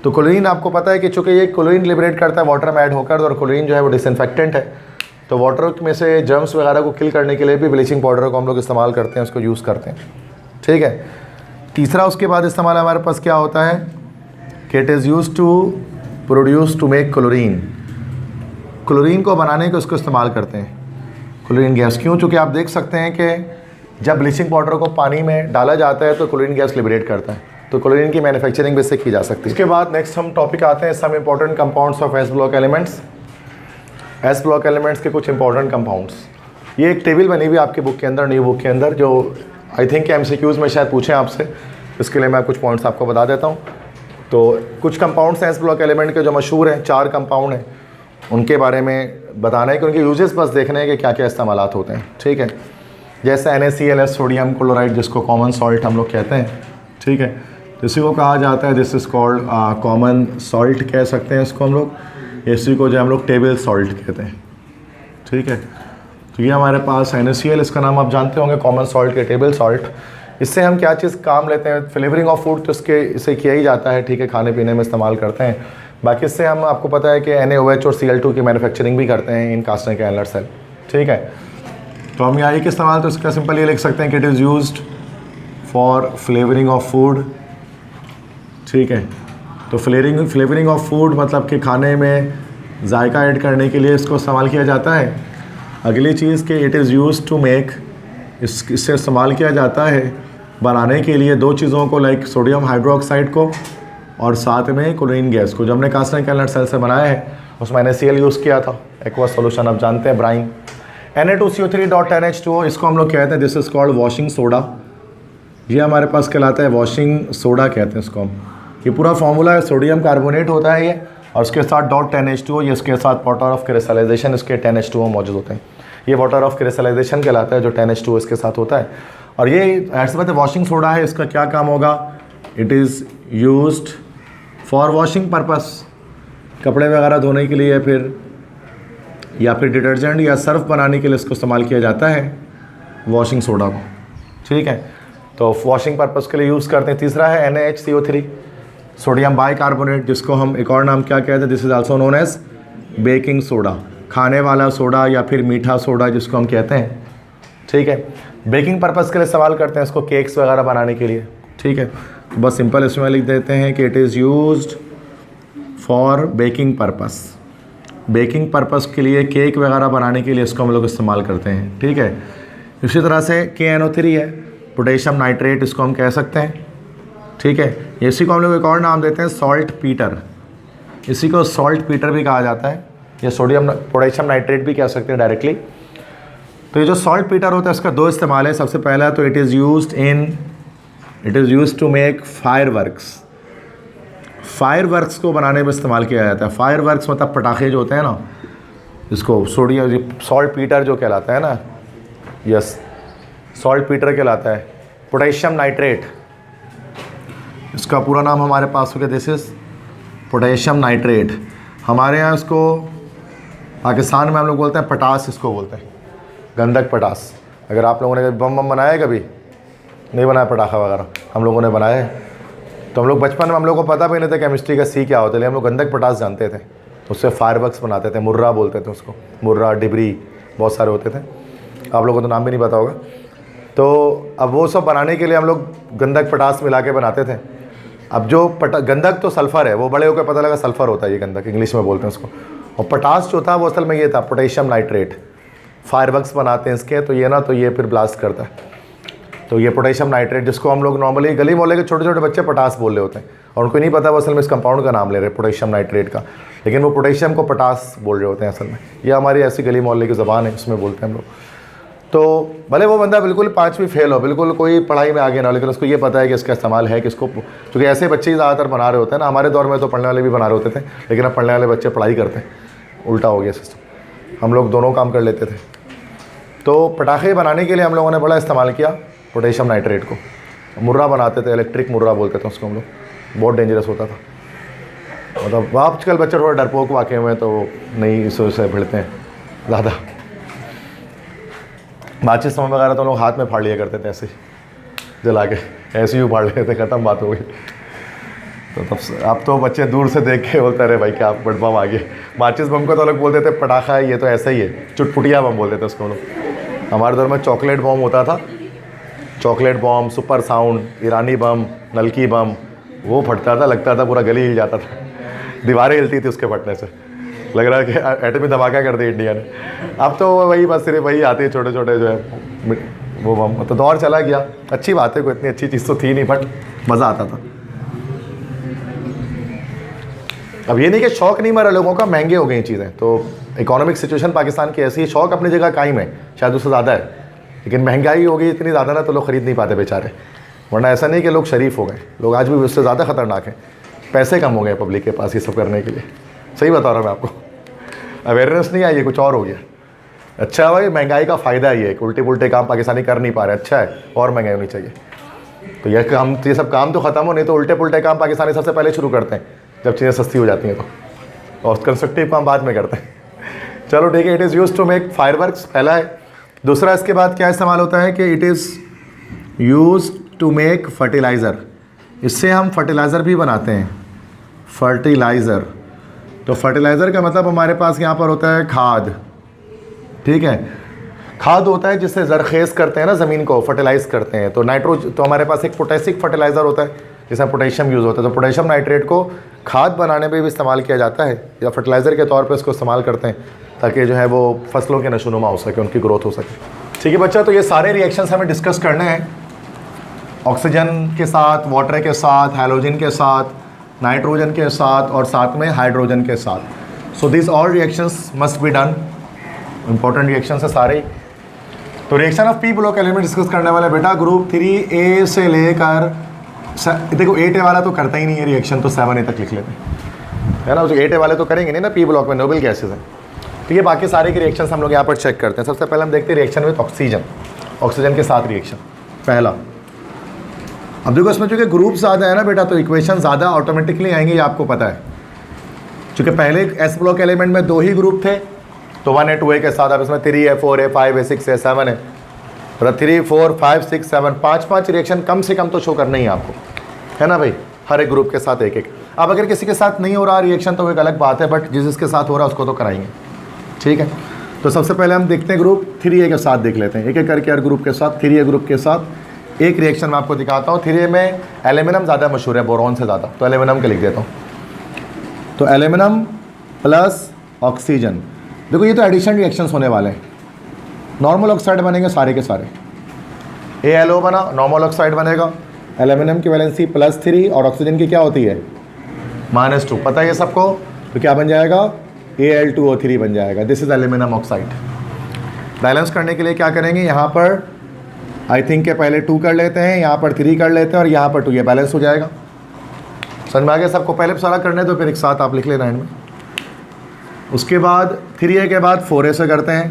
तो क्लोरीन आपको पता है कि चूँकि ये क्लोरीन लिबरेट करता है वाटर में ऐड होकर, और क्लोरीन जो है वो डिसइंफेक्टेंट है, तो वाटर में से जर्म्स वगैरह को किल करने के लिए भी ब्लीचिंग पाउडर को हम लोग इस्तेमाल करते हैं, उसको यूज़ करते हैं। ठीक है, तीसरा उसके बाद इस्तेमाल हमारे पास क्या होता है कि it is use to produce to make chlorine. Chlorine को बनाने के उसको इस्तेमाल करते हैं, क्लोरीन गैस। क्यों? चूँकि आप देख सकते हैं कि जब ब्लीचिंग पाउडर को पानी में डाला जाता है तो क्लोरीन गैस लिबरेट करता है, तो क्लोरीन की मैन्युफैक्चरिंग भी इससे की जा सकती है। इसके बाद नेक्स्ट हम टॉपिक आते हैं some important compounds of S block elements. S block elements के कुछ इंपॉर्टेंट कंपाउंड्स, ये एक टेबल बनी हुई आपकी बुक के अंदर, न्यू बुक के अंदर, जो आई थिंक MCQs में शायद पूछें आपसे, इसके लिए मैं कुछ पॉइंट्स आपको बता देता हूँ। तो कुछ कंपाउंड्स हैं एस ब्लॉक एलिमेंट के जो मशहूर हैं, 4 कंपाउंड हैं, उनके बारे में बताना है कि उनके यूजेस बस देखने हैं कि क्या क्या इस्तेमालात होते हैं। ठीक है, जैसे NaCl, सोडियम क्लोराइड, जिसको कॉमन सॉल्ट हम लोग कहते हैं। ठीक है, तो इसी को कहा जाता है, this is called common salt कह सकते हैं इसको हम लोग, इसी को जो हम लोग टेबल सॉल्ट कहते हैं। ठीक है, तो ये हमारे पास NaCl, इसका नाम आप जानते होंगे, कॉमन सॉल्ट के टेबल सॉल्ट। इससे हम क्या चीज़ काम लेते हैं, फ्लेवरिंग ऑफ फूड, तो इससे किया ही जाता है। ठीक है, खाने पीने में इस्तेमाल करते हैं। बाकी इससे हम, आपको पता है कि NaOH और Cl2 की मैन्युफैक्चरिंग भी करते हैं इन कास्टिंग एनलर सेल। ठीक है, तो हम यहाँ एक इस्तेमाल तो इसका सिंपल ये लिख सकते हैं कि it is used for flavouring of food. ठीक है, तो फ्लेवरिंग ऑफ फूड मतलब कि खाने में जायका ऐड करने के लिए इसको इस्तेमाल किया जाता है। अगली चीज़ कि it is used to make, इससे इस्तेमाल किया जाता है बनाने के लिए 2 चीज़ों को, लाइक सोडियम हाइड्रोक्साइड को और साथ में क्लोरीन गैस को। जो हमने कास्टिंग एनलर सेल से बनाया है उसमें NaCl यूज़ किया था, एक्वस सॉल्यूशन आप जानते हैं, ब्राइन। Na2CO3.NH2O, इसको हम लोग कहते हैं, this is called washing soda. ये हमारे पास कहलाता है वॉशिंग सोडा कहते हैं इसको हम। ये पूरा फार्मूला है, सोडियम कार्बोनेट होता है ये, और उसके साथ .10H2O, ये इसके साथ वाटर ऑफ क्रिस्टलाइजेशन, इसके 10H2O मौजूद होते हैं। ये वाटर ऑफ क्रिस्टलाइजेशन कहलाता है जो 10H2O इसके साथ होता है। और ये ऐसे बात है, वॉशिंग सोडा है, इसका क्या काम होगा, it is used for washing purpose, कपड़े वगैरह धोने के लिए, या फिर डिटर्जेंट या सर्फ बनाने के लिए इसको इस्तेमाल किया जाता है वॉशिंग सोडा को। ठीक है, तो वॉशिंग पर्पस के लिए यूज़ करते हैं। तीसरा है NaHCO3, सोडियम बाइकार्बोनेट, जिसको हम एक और नाम क्या कहते हैं, this is also known as baking soda, खाने वाला सोडा या फिर मीठा सोडा जिसको हम कहते हैं। ठीक है, बेकिंग पर्पस के लिए इस्तेमाल करते हैं इसको, केक्स वगैरह बनाने के लिए। ठीक है, तो बस सिंपल इसमें लिख देते हैं कि it is used for baking purpose, baking purpose के लिए, केक वगैरह बनाने के लिए इसको हम लोग इस्तेमाल करते हैं। ठीक है, इसी तरह से KNO3 है, पोटेशियम नाइट्रेट इसको हम कह सकते हैं। ठीक है, इसी को हम लोग एक और नाम देते हैं सॉल्ट पीटर, इसी को सॉल्ट पीटर भी कहा जाता है, या पोटेशियम नाइट्रेट भी कह सकते हैं डायरेक्टली। तो ये जो सॉल्ट पीटर होता है इसका 2 इस्तेमाल है। सबसे पहला तो it is used to make fireworks को बनाने में इस्तेमाल किया जाता है। फायरवर्क्स मतलब पटाखे जो होते हैं ना, इसको सोडियम सॉल्ट पीटर जो कहलाता है ना, यस सॉल्ट पीटर कहलाता है। पोटेशियम नाइट्रेट, इसका पूरा नाम हमारे पास हो गया, दिस इज पोटेशियम नाइट्रेट। हमारे यहाँ इसको पाकिस्तान में हम लोग बोलते हैं पटास, इसको बोलते हैं गंधक पटास। अगर आप लोगों ने बम बम बनाया कभी, नहीं बनाया पटाखा वगैरह, हम लोगों ने बनाया है। तो हम लोग बचपन में हम लोग को पता भी नहीं था केमिस्ट्री का सी क्या होता है, लेकिन हम लोग गंधक पटास जानते थे। उससे फायरवर्क्स बनाते थे, मुर्रा बोलते थे उसको, मुर्रा डिबरी बहुत सारे होते थे, आप लोगों को तो नाम भी नहीं पता होगा। तो अब वो सब बनाने के लिए हम लोग गंधक पटास मिला के बनाते थे। अब जो गंधक तो सल्फ़र है, वो बड़े होकर पता लगा सल्फ़र होता है ये गंधक, इंग्लिश में बोलते हैं उसको। और पटास जो था वो असल में ये था पोटेशियम नाइट्रेट। फायरवर्क्स बनाते हैं इसके, तो ये ना, तो ये फिर ब्लास्ट करता है। तो ये पोटेशियम नाइट्रेट, जिसको हम लोग नॉर्मली गली मोहल्ले के छोटे छोटे बच्चे पटास बोल रहे होते हैं, और उनको नहीं पता वो असल में इस कंपाउंड का नाम ले रहे हैं पोटेशियम नाइट्रेट का, लेकिन वो पोटेशियम को पटास बोल रहे होते हैं असल में। ये हमारी ऐसी गली मोहल्ले की ज़बान है, उसमें बोलते हैं हम लोग। तो भले वो बंदा बिल्कुल 5वीं फेल हो, बिल्कुल कोई पढ़ाई में आगे ना हो, लेकिन उसको ये पता है कि इसका इस्तेमाल है किसको, क्योंकि ऐसे बच्चे ही ज़्यादातर बना रहे होते हैं ना। हमारे दौर में तो पढ़ने वाले भी बना रहे होते थे, लेकिन अब पढ़ने वाले बच्चे पढ़ाई करते हैं, उल्टा हो गया सिस्टम। हम लोग दोनों काम कर लेते थे। तो पटाखे बनाने के लिए हम लोगों ने बड़ा इस्तेमाल किया पोटेशियम नाइट्रेट को। मुर्रा बनाते थे, इलेक्ट्रिक मुर्रा बोलते थे उसको हम लोग, बहुत डेंजरस होता था। मतलब आजकल बच्चे थोड़ा डरपोक वाक़े में तो नहीं इससे भिड़ते हैं ज़्यादा। माचिस वगैरह तो लोग हाथ में फाड़ लिया करते थे, ऐसे जला के ऐसे ही उफाड़ लेते थे, ख़त्म बात हो गई। तो तब अब तो बच्चे दूर से देख के बोलते रहे भाई क्या बट बम आ गए। माचिस बम को तो लोग बोलते थे पटाखा है, ये तो ऐसा ही है, चुटपुटिया बम बोलते थे उसको लोग। हमारे दौर में चॉकलेट बम होता था, चॉकलेट बम, सुपर साउंड, ईरानी बम, नलकी बम, वो फटता था, लगता था पूरा गली हिल जाता था, दीवारें हिलती थी उसके फटने से, लग रहा है कि एटमी धमाका कर दी इंडिया ने। अब तो वही बस सिर्फ वही आती है छोटे छोटे जो है वो बम। तो दौर चला गया, अच्छी बात है, कोई इतनी अच्छी चीज़ तो थी नहीं, बट मज़ा आता था। अब ये नहीं कि शौक़ नहीं मरा लोगों का, महंगे हो गई चीज़ें, तो इकोनॉमिक सिचुएशन पाकिस्तान की ऐसी है, शौक़ अपनी जगह कायम है, शायद उससे ज़्यादा है, लेकिन महंगाई हो गई इतनी ज़्यादा ना, तो लोग ख़रीद नहीं पाते बेचारे। वरना ऐसा नहीं कि लोग शरीफ हो गए, लोग आज भी उससे ज़्यादा ख़तरनाक हैं, पैसे कम हो गए पब्लिक के पास ये सब करने के लिए। सही बता रहा हूँ मैं आपको, अवेयरनेस नहीं आई है, कुछ और हो गया। अच्छा भाई, महंगाई का फ़ायदा ही है कि उल्टे पुल्टे काम पाकिस्तानी कर नहीं पा रहे, अच्छा है, और महंगाई होनी चाहिए। तो यह काम, ये सब काम तो ख़त्म हो, नहीं तो उल्टे पुल्टे काम पाकिस्तानी सबसे पहले शुरू करते हैं जब चीज़ें सस्ती हो जाती हैं, तो और कंस्ट्रक्टिव काम बाद में करते हैं। चलो ठीक है, it is use to make fireworks, पहला है। दूसरा इसके बाद क्या इस्तेमाल होता है कि it is use to make fertiliser, इससे हम फर्टिलाइज़र भी बनाते हैं, फर्टिलाइज़र। तो फर्टिलाइज़र का मतलब हमारे पास यहाँ पर होता है खाद, ठीक है, खाद होता है जिससे ज़रखेज़ करते हैं ना ज़मीन को, फर्टिलाइज़ करते हैं। तो तो हमारे पास एक पोटेसिक फर्टिलाइज़र होता है जिसमें पोटेशियम यूज़ होता है। तो पोटेशियम नाइट्रेट को खाद बनाने में भी इस्तेमाल किया जाता है, या फर्टिलाइज़र के तौर पे इसको इस्तेमाल करते हैं, ताकि जो है वो फसलों के नशोनुमा हो सके, उनकी ग्रोथ हो सके। ठीक है बच्चा, तो ये सारे रिएक्शंस हमें डिस्कस करने हैं, ऑक्सीजन के साथ, वाटर के साथ, हैलोजन के साथ, नाइट्रोजन के साथ, और साथ में हाइड्रोजन के साथ। So this all reactions must be done, important reactions है सारे। तो reaction of P block element discuss करने वाले बेटा ग्रुप 3A से लेकर, देखो 8A वाला तो करता ही नहीं है रिएक्शन, तो 7A तक लिख लेते हैं, है ना। तो 8A वाले तो करेंगे नहीं ना, पी ब्लॉक में नोबल गैसेज हैं। तो ये बाकी सारे के रिएक्शंस हम लोग यहाँ पर चेक करते हैं। सबसे पहले हम देखते हैं रिएक्शन विद ऑक्सीजन, ऑक्सीजन के साथ रिएक्शन पहला। अब देखो इसमें चूँकि ग्रुप ज़्यादा है ना बेटा, तो इक्वेशन ज़्यादा ऑटोमेटिकली आएंगे, ये आपको पता है। चूँकि पहले एस ब्लॉक एलिमेंट में 2 ही ग्रुप थे, तो 1A 2A के साथ, अब इसमें 3A 4A 5A 6A 7A, मतलब 3 4 5 6 7 5 रिएक्शन कम से कम तो शो करना ही है आपको, है ना भाई, हर एक ग्रुप के साथ एक एक। अब अगर किसी के साथ नहीं हो रहा रिएक्शन तो वो एक अलग बात है, बट जिसके साथ हो रहा है उसको तो कराएंगे, ठीक है। तो सबसे पहले हम देखते हैं ग्रुप 3A के साथ, देख लेते हैं एक एक करके हर ग्रुप के साथ। 3A ग्रुप के साथ एक रिएक्शन मैं आपको दिखाता हूँ। 3A में एल्यूमिनियम ज़्यादा मशहूर है बोरॉन से ज़्यादा, तो एल्यूमिनियम के लिख देता हूँ। तो एल्यूमिनियम प्लस ऑक्सीजन, देखो ये तो एडिशन रिएक्शंस होने वाले हैं। नॉर्मल ऑक्साइड बनेंगे सारे के सारे, ALO बना, नॉर्मल ऑक्साइड बनेगा, एल्यूमिनियम की वैलेंसी +3 और ऑक्सीजन की क्या होती है -2, पता है ये सबको। तो क्या बन जाएगा, Al2O3 बन जाएगा। This is aluminium oxide. Balance करने के लिए क्या करेंगे, यहाँ पर आई थिंक के पहले 2 कर लेते हैं, यहाँ पर 3 कर लेते हैं, और यहाँ पर 2, ये बैलेंस हो जाएगा। समझ में आ गया सबको। पहले सारा करने दो, फिर एक साथ आप लिख लेना एंड में। उसके बाद 3A के बाद 4A से करते हैं।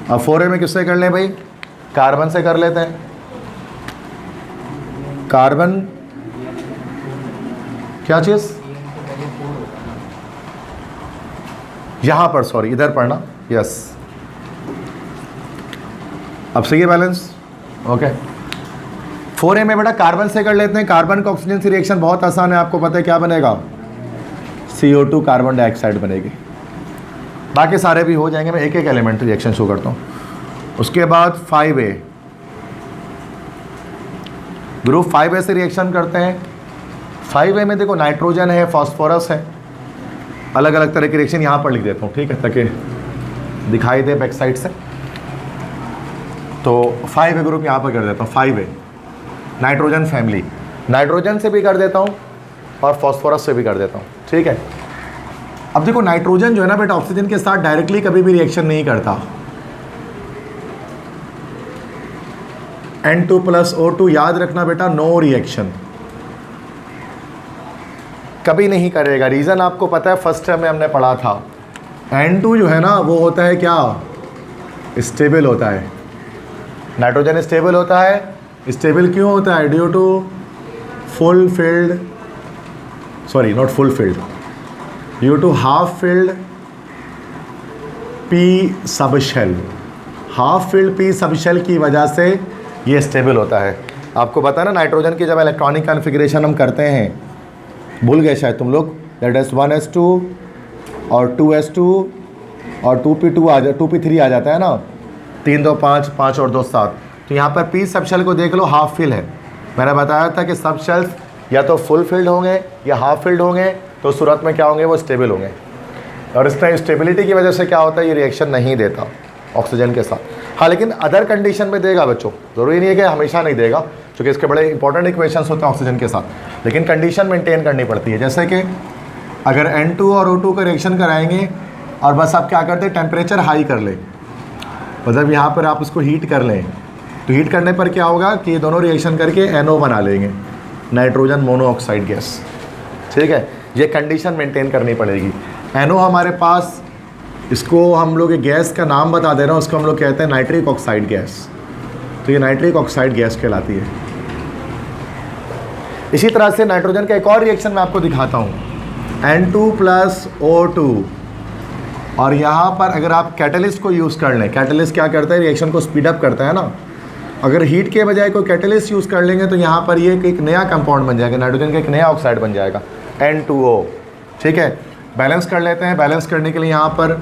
अब 4A में किससे कर लें भाई, कार्बन से कर लेते हैं। कार्बन क्या चीज़, यहां पर सॉरी इधर पढ़ना, यस अब सही है बैलेंस, ओके। 4A में बेटा कार्बन से कर लेते हैं। कार्बन का ऑक्सीजन से रिएक्शन बहुत आसान है, आपको पता है क्या बनेगा, CO2 कार्बन डाइऑक्साइड बनेगी। बाकी सारे भी हो जाएंगे, मैं एक एक एलिमेंट रिएक्शन शो करता हूँ। उसके बाद 5A, ग्रुप 5A से रिएक्शन करते हैं। 5A में देखो नाइट्रोजन है, फास्फोरस है, अलग अलग तरह की रिएक्शन यहाँ पर लिख देता हूँ, ठीक है, ताकि दिखाई दे बैक साइड से। तो 5A ग्रुप यहाँ पर कर देता हूँ। 5A नाइट्रोजन फैमिली, नाइट्रोजन से भी कर देता हूँ और फास्फोरस से भी कर देता हूँ, ठीक है। अब देखो नाइट्रोजन जो है ना बेटा ऑक्सीजन के साथ डायरेक्टली कभी भी रिएक्शन नहीं करता। N2 + O2 याद रखना बेटा, नो रिएक्शन कभी नहीं करेगा। रीज़न आपको पता है, फर्स्ट टाइम में हमने पढ़ा था। N2 जो है ना वो होता है क्या, स्टेबल होता है। नाइट्रोजन स्टेबल होता है, स्टेबल क्यों होता है, due to full filled, sorry not full filled, due to half filled P subshell. Half filled P subshell की वजह से ये स्टेबल होता है। आपको पता है ना नाइट्रोजन की जब इलेक्ट्रॉनिक कॉन्फ़िगरेशन हम करते हैं, भूल गए शायद तुम लोग, दैट इज 1s2 और 2s2 और 2p2 आ जा 2p3 आ जाता है ना, 3 2 5 5 और 2 7। तो यहाँ पर P सबशेल को देख लो, हाफ फिल है। मैंने बताया था कि सब शेल्स या तो फुल फिल्ड होंगे या हाफ फिल्ड होंगे, तो सूरत में क्या होंगे, वो स्टेबल होंगे। और इसमें स्टेबिलिटी की वजह से क्या होता है, ये रिएक्शन नहीं देता ऑक्सीजन के साथ। हाँ लेकिन अदर कंडीशन में देगा बच्चों, ज़रूरी नहीं है कि हमेशा नहीं देगा, क्योंकि इसके बड़े इंपॉर्टेंट इक्वेशंस होते हैं ऑक्सीजन के साथ, लेकिन कंडीशन मेंटेन करनी पड़ती है। जैसे कि अगर N2 और O2 का रिएक्शन कराएंगे और बस आप क्या करते हैं, टेम्परेचर हाई कर लें, मतलब यहाँ पर आप उसको हीट कर लें, तो हीट करने पर क्या होगा कि ये दोनों रिएक्शन करके NO बना लेंगे, नाइट्रोजन मोनोऑक्साइड गैस, ठीक है। ये कंडीशन मेंटेन करनी पड़ेगी। NO हमारे पास, इसको हम लोग एक गैस का नाम बता दे रहा हूँ, उसको हम लोग कहते हैं नाइट्रिक ऑक्साइड गैस। तो ये नाइट्रिक ऑक्साइड गैस कहलाती है। इसी तरह से नाइट्रोजन का एक और रिएक्शन मैं आपको दिखाता हूँ, N2 + O2, और यहाँ पर अगर आप कैटलिस्ट को यूज़ कर लें, कैटलिस्ट क्या करता है, रिएक्शन को स्पीड अप करता है ना। अगर हीट के बजाय कोई कैटलिस्ट यूज़ कर लेंगे तो यहाँ पर ये एक नया कंपाउंड बन जाएगा, नाइट्रोजन का एक नया ऑक्साइड बन जाएगा, N2O, ठीक है। बैलेंस कर लेते हैं। बैलेंस करने के लिए यहाँ पर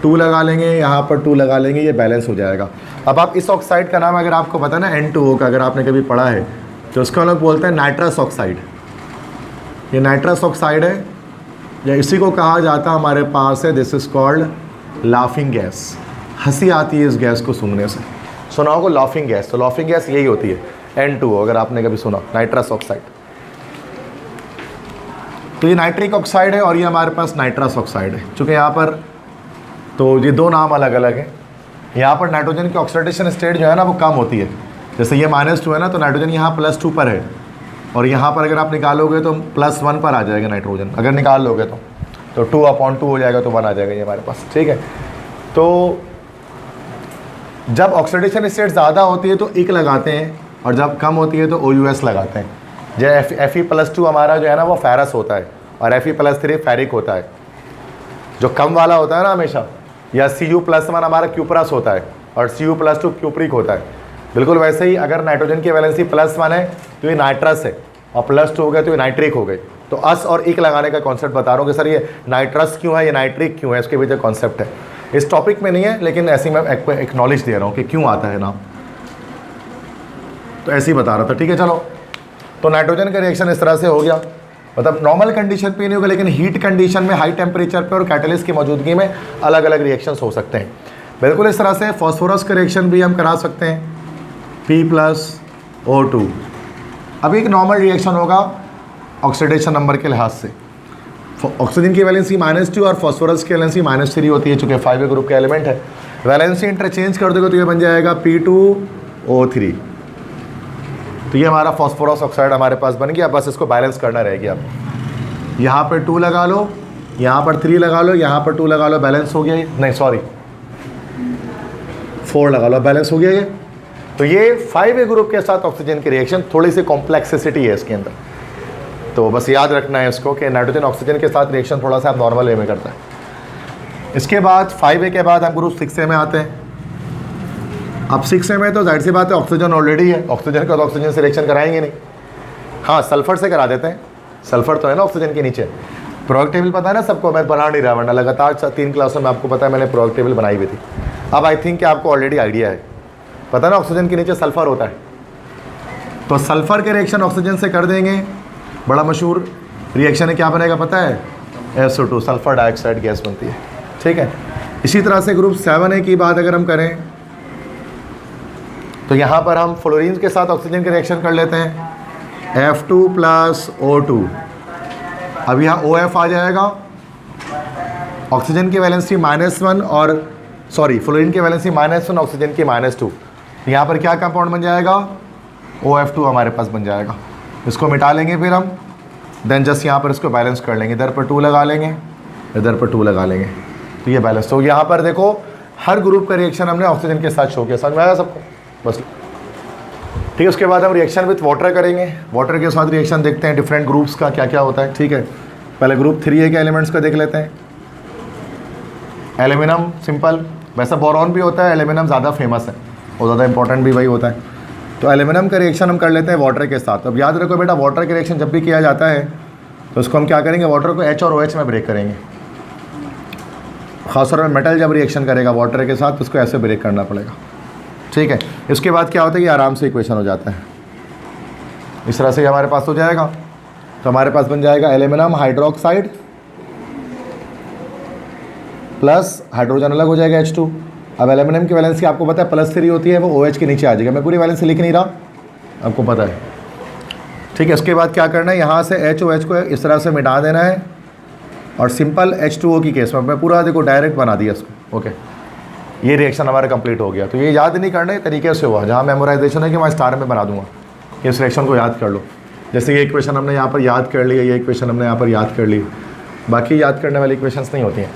2 लगा लेंगे, यहाँ पर 2 लगा लेंगे, ये बैलेंस हो जाएगा। अब आप इस ऑक्साइड का नाम अगर आपको पता ना, N2O का अगर आपने कभी पढ़ा है, तो उसको हम लोग बोलते हैं नाइट्रस ऑक्साइड। ये नाइट्रस ऑक्साइड है, या इसी को कहा जाता है हमारे पास है, this is called laughing gas. हंसी आती है इस गैस को सूंघने से, सुना होगा लाफिंग गैस। तो लाफिंग गैस यही होती है, N2O, अगर आपने कभी सुना, नाइट्रस ऑक्साइड। तो ये नाइट्रिक ऑक्साइड है और ये हमारे पास नाइट्रस ऑक्साइड है। चूँकि यहाँ पर तो ये दो नाम अलग अलग हैं। यहाँ पर नाइट्रोजन की ऑक्सीडेशन स्टेट जो है ना वो कम होती है, जैसे ये -2 है ना, तो नाइट्रोजन यहाँ +2 पर है, और यहाँ पर अगर आप निकालोगे तो +1 पर आ जाएगा नाइट्रोजन, अगर निकाल लोगे तो 2/2 हो जाएगा, तो 1 आ जाएगा ये हमारे पास, ठीक है। तो जब ऑक्सीडेशन स्टेट ज़्यादा होती है तो इक लगाते हैं, और जब कम होती है तो OUS लगाते हैं। जो Fe+2 हमारा जो है ना वो फेरस होता है, और Fe+3 फेरिक होता है। जो कम वाला होता है ना हमेशा, या Cu+1 हमारा क्यूपरस होता है, और Cu+2 क्यूप्रिक होता है। बिल्कुल वैसे ही अगर नाइट्रोजन की वैलेंसी +1 है तो ये नाइट्रस है, और +2 हो गए तो ये नाइट्रिक हो गए। तो अस और इक लगाने का कॉन्सेप्ट बता रहा हूँ कि सर ये नाइट्रस क्यों है, ये नाइट्रिक क्यों है, इसके पीछे कॉन्सेप्ट है। इस टॉपिक में नहीं है, लेकिन ऐसे मैं एक नॉलेज दे रहा हूँ कि क्यों आता है नाम, तो ऐसे ही बता रहा था, ठीक है। चलो, तो नाइट्रोजन का रिएक्शन इस तरह से हो गया, मतलब नॉर्मल कंडीशन पे नहीं होगा, लेकिन हीट कंडीशन में, हाई टेम्परेचर पे और कैटलिस्ट की मौजूदगी में अलग अलग रिएक्शंस हो सकते हैं। बिल्कुल इस तरह से फॉस्फोरस का रिएक्शन भी हम करा सकते हैं, P+O2। अभी एक नॉर्मल रिएक्शन होगा ऑक्सीडेशन नंबर के लिहाज से। ऑक्सीजन की वैलेंसी -2 और फॉस्फोरस की वैलेंसी -3 होती है, चूँकि 5A ग्रुप का एलिमेंट है। वैलेंसी इंटरचेंज कर दोगे तो ये बन जाएगा P2O3। तो ये हमारा फॉस्फोरस ऑक्साइड हमारे पास बन गया, बस इसको बैलेंस करना रहेगी। अब यहाँ पे 2 लगा लो, यहाँ पर 3 लगा लो, यहाँ पर 2 लगा लो, बैलेंस हो गया ये, नहीं सॉरी 4 लगा लो, बैलेंस हो गया ये। तो ये 5A ग्रुप के साथ ऑक्सीजन की रिएक्शन, थोड़ी सी कॉम्प्लेक्सिटी है इसके अंदर, तो बस याद रखना है इसको कि नाइट्रोजन ऑक्सीजन के साथ रिएक्शन थोड़ा सा आप नॉर्मल वे में करता है। इसके बाद 5A के बाद हम ग्रुप 6A में आते हैं। अब 6A में तो जाहिर सी बात है ऑक्सीजन ऑलरेडी है, ऑक्सीजन का तो ऑक्सीजन से रिएक्शन कराएंगे नहीं, हाँ सल्फर से करा देते हैं, सल्फर तो है ना ऑक्सीजन के नीचे। प्रोडक्ट टेबल पता है ना सबको, मैं बना नहीं रहा, वरना लगातार 3 क्लासों में आपको पता है मैंने प्रोडक्ट टेबल बनाई भी थी। अब आई थिंक कि आपको ऑलरेडी आइडिया है, पता ना ऑक्सीजन के नीचे सल्फर होता है, तो सल्फर के रिएक्शन ऑक्सीजन से कर देंगे, बड़ा मशहूर रिएक्शन है, क्या बनेगा पता है, SO2 सल्फर डाइऑक्साइड गैस बनती है, ठीक है। इसी तरह से ग्रुप 7A की बात अगर हम करें तो यहाँ पर हम फ्लोरीन के साथ ऑक्सीजन के रिएक्शन कर लेते हैं, F2 + O2। अब यहाँ OF आ जाएगा, ऑक्सीजन की वैलेंसी -1 और सॉरी फ्लोरीन की वैलेंसी -1, ऑक्सीजन की -2। यहाँ पर क्या कंपाउंड बन जाएगा, OF2 हमारे पास बन जाएगा। इसको मिटा लेंगे फिर हम, देन जस्ट यहाँ पर इसको बैलेंस कर लेंगे, इधर पर 2 लगा लेंगे, इधर पर 2 लगा लेंगे, तो ये बैलेंस। तो यहाँ पर देखो हर ग्रुप का रिएक्शन हमने ऑक्सीजन के साथ शो किया, समझ में आया सबको, बस ठीक है। उसके बाद हम रिएक्शन विथ वाटर करेंगे, वाटर के साथ रिएक्शन देखते हैं डिफरेंट ग्रुप्स का क्या क्या होता है, ठीक है। पहले ग्रुप 3A के एलिमेंट्स का देख लेते हैं। एल्यूमिनियम सिंपल, वैसे बोरॉन भी होता है, एल्यूमिनियम ज़्यादा फेमस है और ज़्यादा इंपॉर्टेंट भी वही होता है। तो एल्यूमिनियम का रिएक्शन हम कर लेते हैं वाटर के साथ। अब याद रखो बेटा, वाटर का रिएक्शन जब भी किया जाता है तो उसको हम क्या करेंगे, वाटर को H और OH में ब्रेक करेंगे। खासतौर पर मेटल जब रिएक्शन करेगा वाटर के साथ तो उसको ऐसे ब्रेक करना पड़ेगा, ठीक है। इसके बाद क्या होता है कि आराम से इक्वेशन हो जाता है, इस तरह से हमारे पास हो जाएगा। तो हमारे पास बन जाएगा एल्यूमिनियम हाइड्रोक्साइड प्लस हाइड्रोजन अलग हो जाएगा H2। अब एल्यूमिनियम की वैलेंसी आपको पता है +3 होती है, वो OH के नीचे आ जाएगा, मैं पूरी वैलेंसी लिख नहीं रहा, आपको पता है, ठीक है। उसके बाद क्या करना है, यहाँ से HOH को इस तरह से मिटा देना है और सिंपल H2O की केस में मैं पूरा देखो डायरेक्ट बना दिया इसको, ओके। ये रिएक्शन हमारा कंप्लीट हो गया। तो ये याद नहीं करने तरीके से हुआ, जहाँ मेमोराइजेशन है कि मैं स्टार में बना दूंगा, इस रिएक्शन को याद कर लो। जैसे ये इक्वेशन हमने यहाँ पर याद कर ली है, ये इक्वेशन हमने यहाँ पर याद कर ली, बाकी याद करने वाली इक्वेशंस नहीं होती हैं।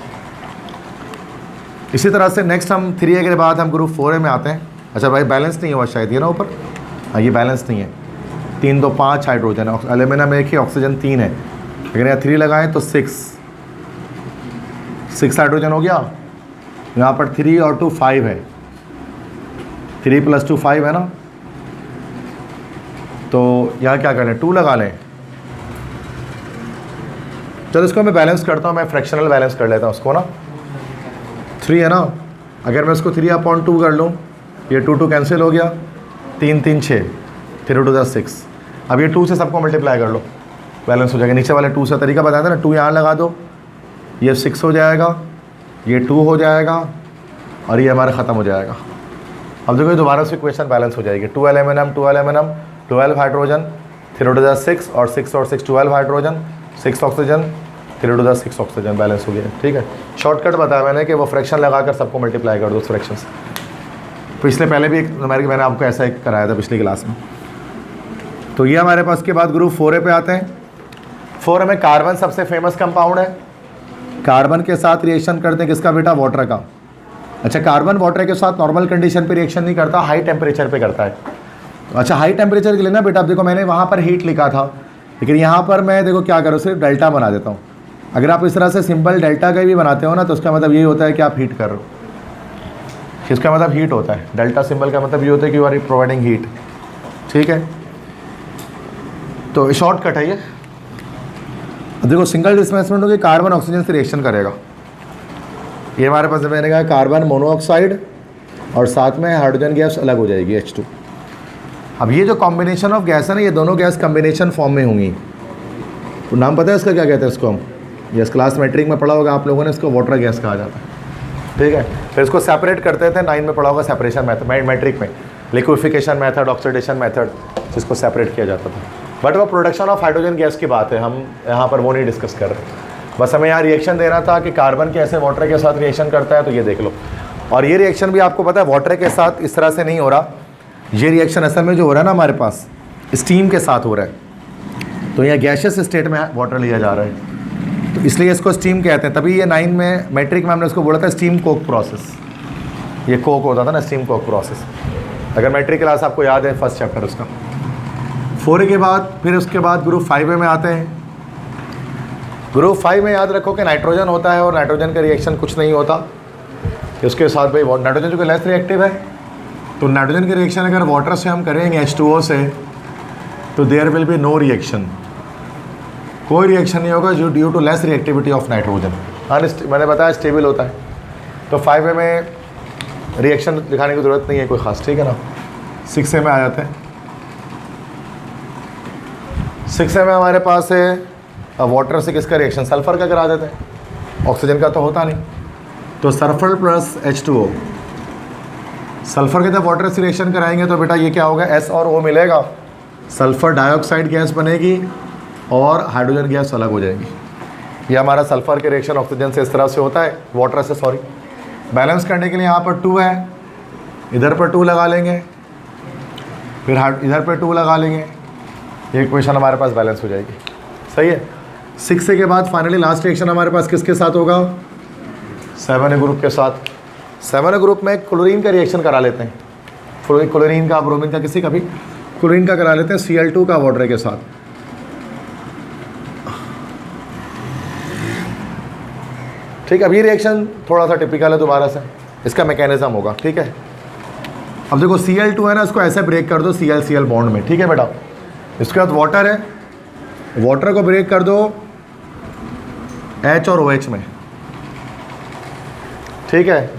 इसी तरह से नेक्स्ट हम 3A के बाद हम ग्रुप 4A में आते हैं। अच्छा भाई बैलेंस नहीं हुआ शायद ये ना ऊपर, हाँ ये बैलेंस नहीं है, 3 2 5 हाइड्रोजन, एल्यूमिनियम 1 है, ऑक्सीजन 3 है, अगर यहाँ 3 लगाएं तो 6 हाइड्रोजन हो गया। यहाँ पर 3 और 2 5 है, 3 + 2 5 है ना, तो यहाँ क्या करें 2 लगा लें। चलो इसको मैं बैलेंस करता हूँ, मैं फ्रैक्शनल बैलेंस कर लेता हूँ उसको ना। 3 है ना, अगर मैं इसको 3/2 कर लूँ, ये 2 कैंसिल हो गया, 3 3 6, 3 2 6। अब ये 2 से सबको मल्टीप्लाई कर लो, बैलेंस हो जाएगा। नीचे वाले 2 से तरीका बताया था ना, 2 यहाँ लगा दो, ये 6 हो जाएगा, ये 2 हो जाएगा और ये हमारा ख़त्म हो जाएगा। अब देखो दोबारा से इक्वेशन बैलेंस हो जाएगी, 2 एल्यूमिनियम 12 हाइड्रोजन, 3 2 6 और 6 और 6 12 हाइड्रोजन, 6 ऑक्सीजन, 3 2 6 ऑक्सीजन, बैलेंस हो गया, ठीक है। शॉर्टकट बताया मैंने कि वो फ्रैक्शन लगाकर सबको मल्टीप्लाई कर दो उस फ्रैक्शन से। पिछले पहले भी एक मैंने आपको ऐसा एक कराया था पिछली क्लास में। तो ये हमारे पास के बाद ग्रुप 4A पे आते हैं। 4A में कार्बन सबसे फेमस कंपाउंड है, कार्बन के साथ रिएक्शन करते हैं किसका बेटा, वाटर का। अच्छा कार्बन वाटर के साथ नॉर्मल कंडीशन पे रिएक्शन नहीं करता, हाई टेम्परेचर पे करता है। अच्छा हाई टेम्परेचर के लिए ना बेटा, अब देखो मैंने वहाँ पर हीट लिखा था, लेकिन यहाँ पर मैं देखो क्या करूँ, सिर्फ डेल्टा बना देता हूँ। अगर आप इस तरह से सिंपल डेल्टा का भी बनाते हो ना, तो उसका मतलब यही होता है कि आप हीट कर रहे हो, इसका मतलब हीट होता है। डेल्टा सिंबल का मतलब ये होता है कि यू आर प्रोवाइडिंग हीट, ठीक है। तो शॉर्टकट है ये। देखो सिंगल डिस्प्लेसमेंट होगी, कार्बन ऑक्सीजन से रिएक्शन करेगा। ये हमारे पास मैंने कहा कार्बन मोनोऑक्साइड और साथ में हाइड्रोजन गैस अलग हो जाएगी H2। अब ये जो कॉम्बिनेशन ऑफ गैस है ना, ये दोनों गैस कॉम्बिनेशन फॉर्म में होंगी। तो नाम पता है इसका क्या कहते हैं, इसको हम यस क्लास मैट्रिक में पढ़ा होगा आप लोगों ने, इसको वाटर गैस कहा जाता है, ठीक है। फिर इसको सेपरेट करते थे, 9 में पढ़ा होगा सेपरेशन मेथड, मैट्रिक में लिक्विफिकेशन मेथड, ऑक्सीडेशन मेथड, जिसको सेपरेट किया जाता था। बट वो प्रोडक्शन ऑफ हाइड्रोजन गैस की बात है, हम यहाँ पर वो नहीं डिस्कस कर रहे। बस हमें यहाँ रिएक्शन देना था कि कार्बन कैसे वाटर के साथ रिएक्शन करता है, तो ये देख लो। और ये रिएक्शन भी आपको पता है वाटर के साथ इस तरह से नहीं हो रहा, ये रिएक्शन असल में जो हो रहा है ना हमारे पास स्टीम के साथ हो रहा है। तो यहाँ गैसियस स्टेट में वाटर लिया जा रहा है, तो इसलिए इसको स्टीम कहते हैं। तभी ये 9 में मैट्रिक में हमने उसको बोला था स्टीम कोक प्रोसेस। ये कोक होता था ना, स्टीम कोक प्रोसेस। अगर मैट्रिक क्लास आपको याद है, फर्स्ट चैप्टर उसका। 4A के बाद फिर उसके बाद ग्रुप 5A में आते हैं। ग्रुप 5 में याद रखो कि नाइट्रोजन होता है और नाइट्रोजन का रिएक्शन कुछ नहीं होता। उसके साथ भाई नाइट्रोजन जो लेस रिएक्टिव है, तो नाइट्रोजन के रिएक्शन अगर वाटर से हम करेंगे H2O से, तो there will be no reaction, कोई रिएक्शन नहीं होगा due to less reactivity of nitrogen. मैंने बताया स्टेबल होता है। तो 5A में रिएक्शन दिखाने की ज़रूरत नहीं है कोई ख़ास, ठीक है ना। 6A में आ जाते हैं। 6A में हमारे पास है वाटर से किसका रिएक्शन, सल्फ़र का करा देते हैं, ऑक्सीजन का तो होता नहीं। तो सल्फ़र प्लस H2O, सल्फ़र के जब वाटर से रिएक्शन कराएंगे तो बेटा ये क्या होगा, S और O मिलेगा, सल्फ़र डाइऑक्साइड गैस बनेगी और हाइड्रोजन गैस अलग हो जाएगी। ये हमारा सल्फ़र के रिएक्शन ऑक्सीजन से इस तरह से होता है, वाटर से, सॉरी। बैलेंस करने के लिए यहाँ पर 2 है, इधर पर 2 लगा लेंगे, फिर इधर पर 2 लगा लेंगे, ये इक्वेशन हमारे पास बैलेंस हो जाएगी। सही है। 6A के बाद फाइनली लास्ट रिएक्शन हमारे पास किसके साथ होगा, 7A ग्रुप के साथ। 7A ग्रुप में क्लोरीन का रिएक्शन करा लेते हैं, क्लोरीन का, ब्रोमीन का, किसी का भी क्लोरीन का करा लेते हैं Cl2 का वाटर के साथ। ठीक है, अब ये रिएक्शन थोड़ा सा टिपिकल है दोबारा से, इसका मैकेनिज्म होगा, ठीक है। अब देखो Cl2 है ना, इसको ऐसे ब्रेक कर दो Cl बॉन्ड में, ठीक है बेटा। इसके बाद वाटर है, वाटर को ब्रेक कर दो H और OH में, ठीक है।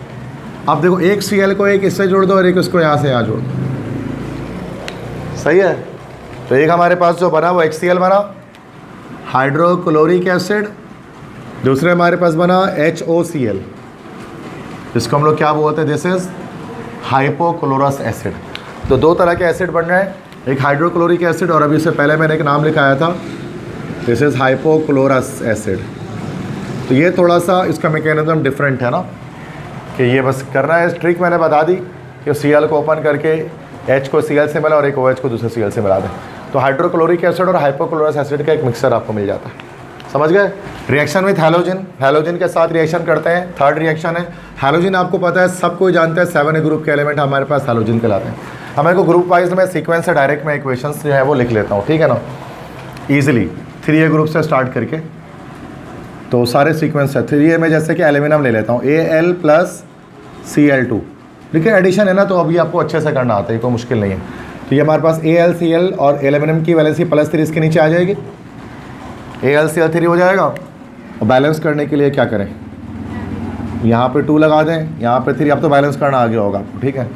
अब देखो एक Cl को एक इससे जोड़ दो और एक इसको यहाँ से यहाँ जोड़ दो, सही है। तो एक हमारे पास जो बना वो HCl बना, हाइड्रोक्लोरिक एसिड, दूसरे हमारे पास बना HOCl, जिसको हम लोग क्या बोलते हैं, दिस इज हाइपोक्लोरस एसिड। तो 2 तरह के एसिड बन रहे हैं, एक हाइड्रोक्लोरिक एसिड और अभी से पहले मैंने एक नाम लिखाया था, दिस इज हाइपोक्लोरस एसिड। तो ये थोड़ा सा इसका मैकेनिज्म डिफरेंट है ना, कि ये बस करना है, ट्रिक मैंने बता दी कि Cl को ओपन करके H को Cl से मिला और एक OH को दूसरे Cl से मिला दें, तो हाइड्रोक्लोरिक एसिड और हाइपोक्लोरस एसिड का एक मिक्सर आपको मिल जाता है। समझ गए। रिएक्शन विथ हैलोजन, हैलोजन के साथ रिएक्शन करते हैं, थर्ड रिएक्शन है हैलोजन। आपको पता है, सब कोई जानता है 7A ग्रुप के एलिमेंट हमारे पास हैलोजन कहलाते हैं। हमारे को ग्रुप वाइज में सीक्वेंस से डायरेक्ट में इक्वेशंस जो है वो लिख लेता हूँ, ठीक है ना, ईजिली। 3A ग्रुप से स्टार्ट करके तो सारे सीक्वेंस है। 3A में जैसे कि एल्यूमिनियम ले लेता हूँ, Al प्लस Cl2, देखिए एडिशन है ना, तो अभी आपको अच्छे से करना आता है, कोई मुश्किल नहीं है। तो ये हमारे पास AlCl और एल्यूमिनियम की वैलेंसी +3 इसके नीचे आ जाएगी, AlCl3 हो जाएगा। और बैलेंस करने के लिए क्या करें, यहाँ पे 2 लगा दें, यहाँ पे 3, अब तो बैलेंस करना आ गया होगा आपको, ठीक है,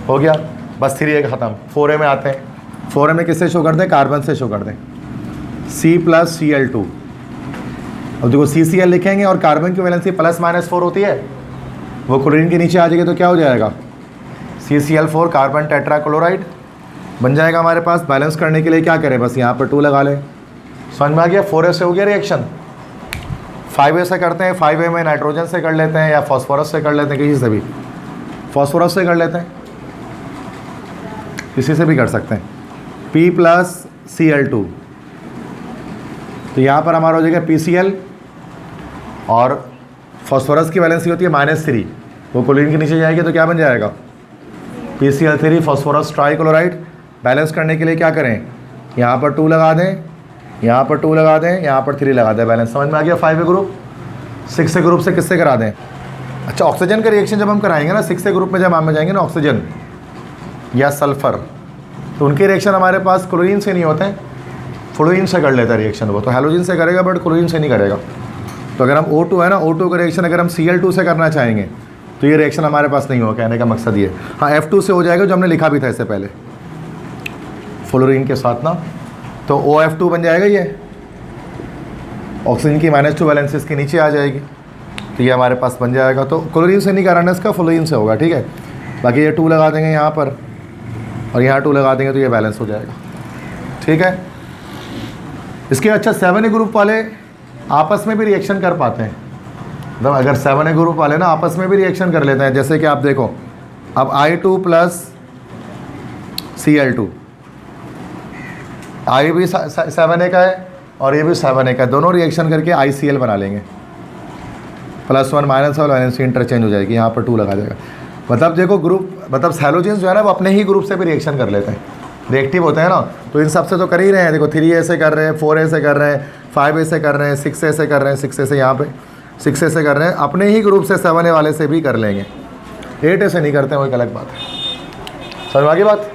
हो गया, बस 3A ख़त्म। 4A में आते हैं। 4A में किससे शो कर दें, कार्बन से शो कर दें, C प्लस Cl2। अब देखो CCl लिखेंगे और कार्बन की वैलेंसी +-4 होती है, वो क्लोरीन के नीचे आ जाएगी तो क्या हो जाएगा, CCl4 कार्बन टेट्राक्लोराइड बन जाएगा हमारे पास। बैलेंस करने के लिए क्या करें, बस यहाँ पर 2 लगा लें, समझ में आ गया। 4A से हो गया रिएक्शन। 5A से करते हैं, 5A में नाइट्रोजन से कर लेते हैं या फॉस्फोरस से कर लेते हैं, किसी से भी, फॉस्फोरस से कर लेते हैं, किसी से भी कर सकते हैं, P प्लस Cl2। तो यहाँ पर हमारा हो जाएगा PCl और फॉस्फोरस की वैलेंसी होती है -3, वो क्लोरीन के नीचे जाएगी तो क्या बन जाएगा, PCl3 फॉस्फोरस ट्राइक्लोराइड। बैलेंस करने के लिए क्या करें, यहाँ पर 2 लगा दें, यहाँ पर 2 लगा दें, यहाँ पर 3 लगा दें, बैलेंस समझ में आ गया। 5A group. 6A ग्रुप से किससे करा दें, अच्छा ऑक्सीजन का रिएक्शन जब हम कराएंगे ना 6A ग्रुप में, जब हम जाएंगे ना ऑक्सीजन या सल्फ़र, तो उनके रिएक्शन हमारे पास क्लोरीन से नहीं होते हैं, फ्लोरीन से कर लेता है रिएक्शन वो, तो हैलोजन से करेगा बट क्लोरीन से नहीं करेगा। तो अगर हम O2 है ना, O2 का रिएक्शन अगर हम Cl2 से करना चाहेंगे तो ये रिएक्शन हमारे पास नहीं होगा, कहने का मकसद ये। हाँ F2 से हो जाएगा, जो हमने लिखा भी था इससे पहले फ्लोरीन के साथ ना, तो OF2 बन जाएगा, ये ऑक्सीजन की -2 वैलेंसी इसके नीचे आ जाएगी, तो ये हमारे पास बन जाएगा। तो क्लोरीन से नहीं कराना इसका, फ्लोरीन से होगा, ठीक है। बाकी ये 2 लगा देंगे यहाँ पर और यहाँ 2 लगा देंगे तो ये बैलेंस हो जाएगा, ठीक है। इसके अच्छा 7A ग्रुप वाले आपस में भी रिएक्शन कर पाते हैं, मतलब अगर 7A ग्रुप वाले ना आपस में भी रिएक्शन कर लेते हैं, जैसे कि आप देखो अब I2 प्लस Cl2, I भी 7A का है, और ये भी 7A का, दोनों रिएक्शन करके ICl बना लेंगे, +1 -1 वैलेंसी इंटरचेंज हो जाएगी, यहाँ पर 2 लगा देगा। मतलब देखो ग्रुप, मतलब हैलोजेंस जो है ना वो अपने ही ग्रुप से भी रिएक्शन कर लेते हैं, रिएक्टिव होते हैं ना, तो इन सब से तो कर ही रहे हैं। देखो 3A से कर रहे हैं, 4A से कर रहे हैं, 5A से कर रहे हैं, 6A से कर रहे हैं, 6A से यहाँ पे 6A से कर रहे हैं, अपने ही ग्रुप से 7A वाले से भी कर लेंगे, 8A से नहीं करते हैं, वो एक अलग बात है। समझ में आ गई बात?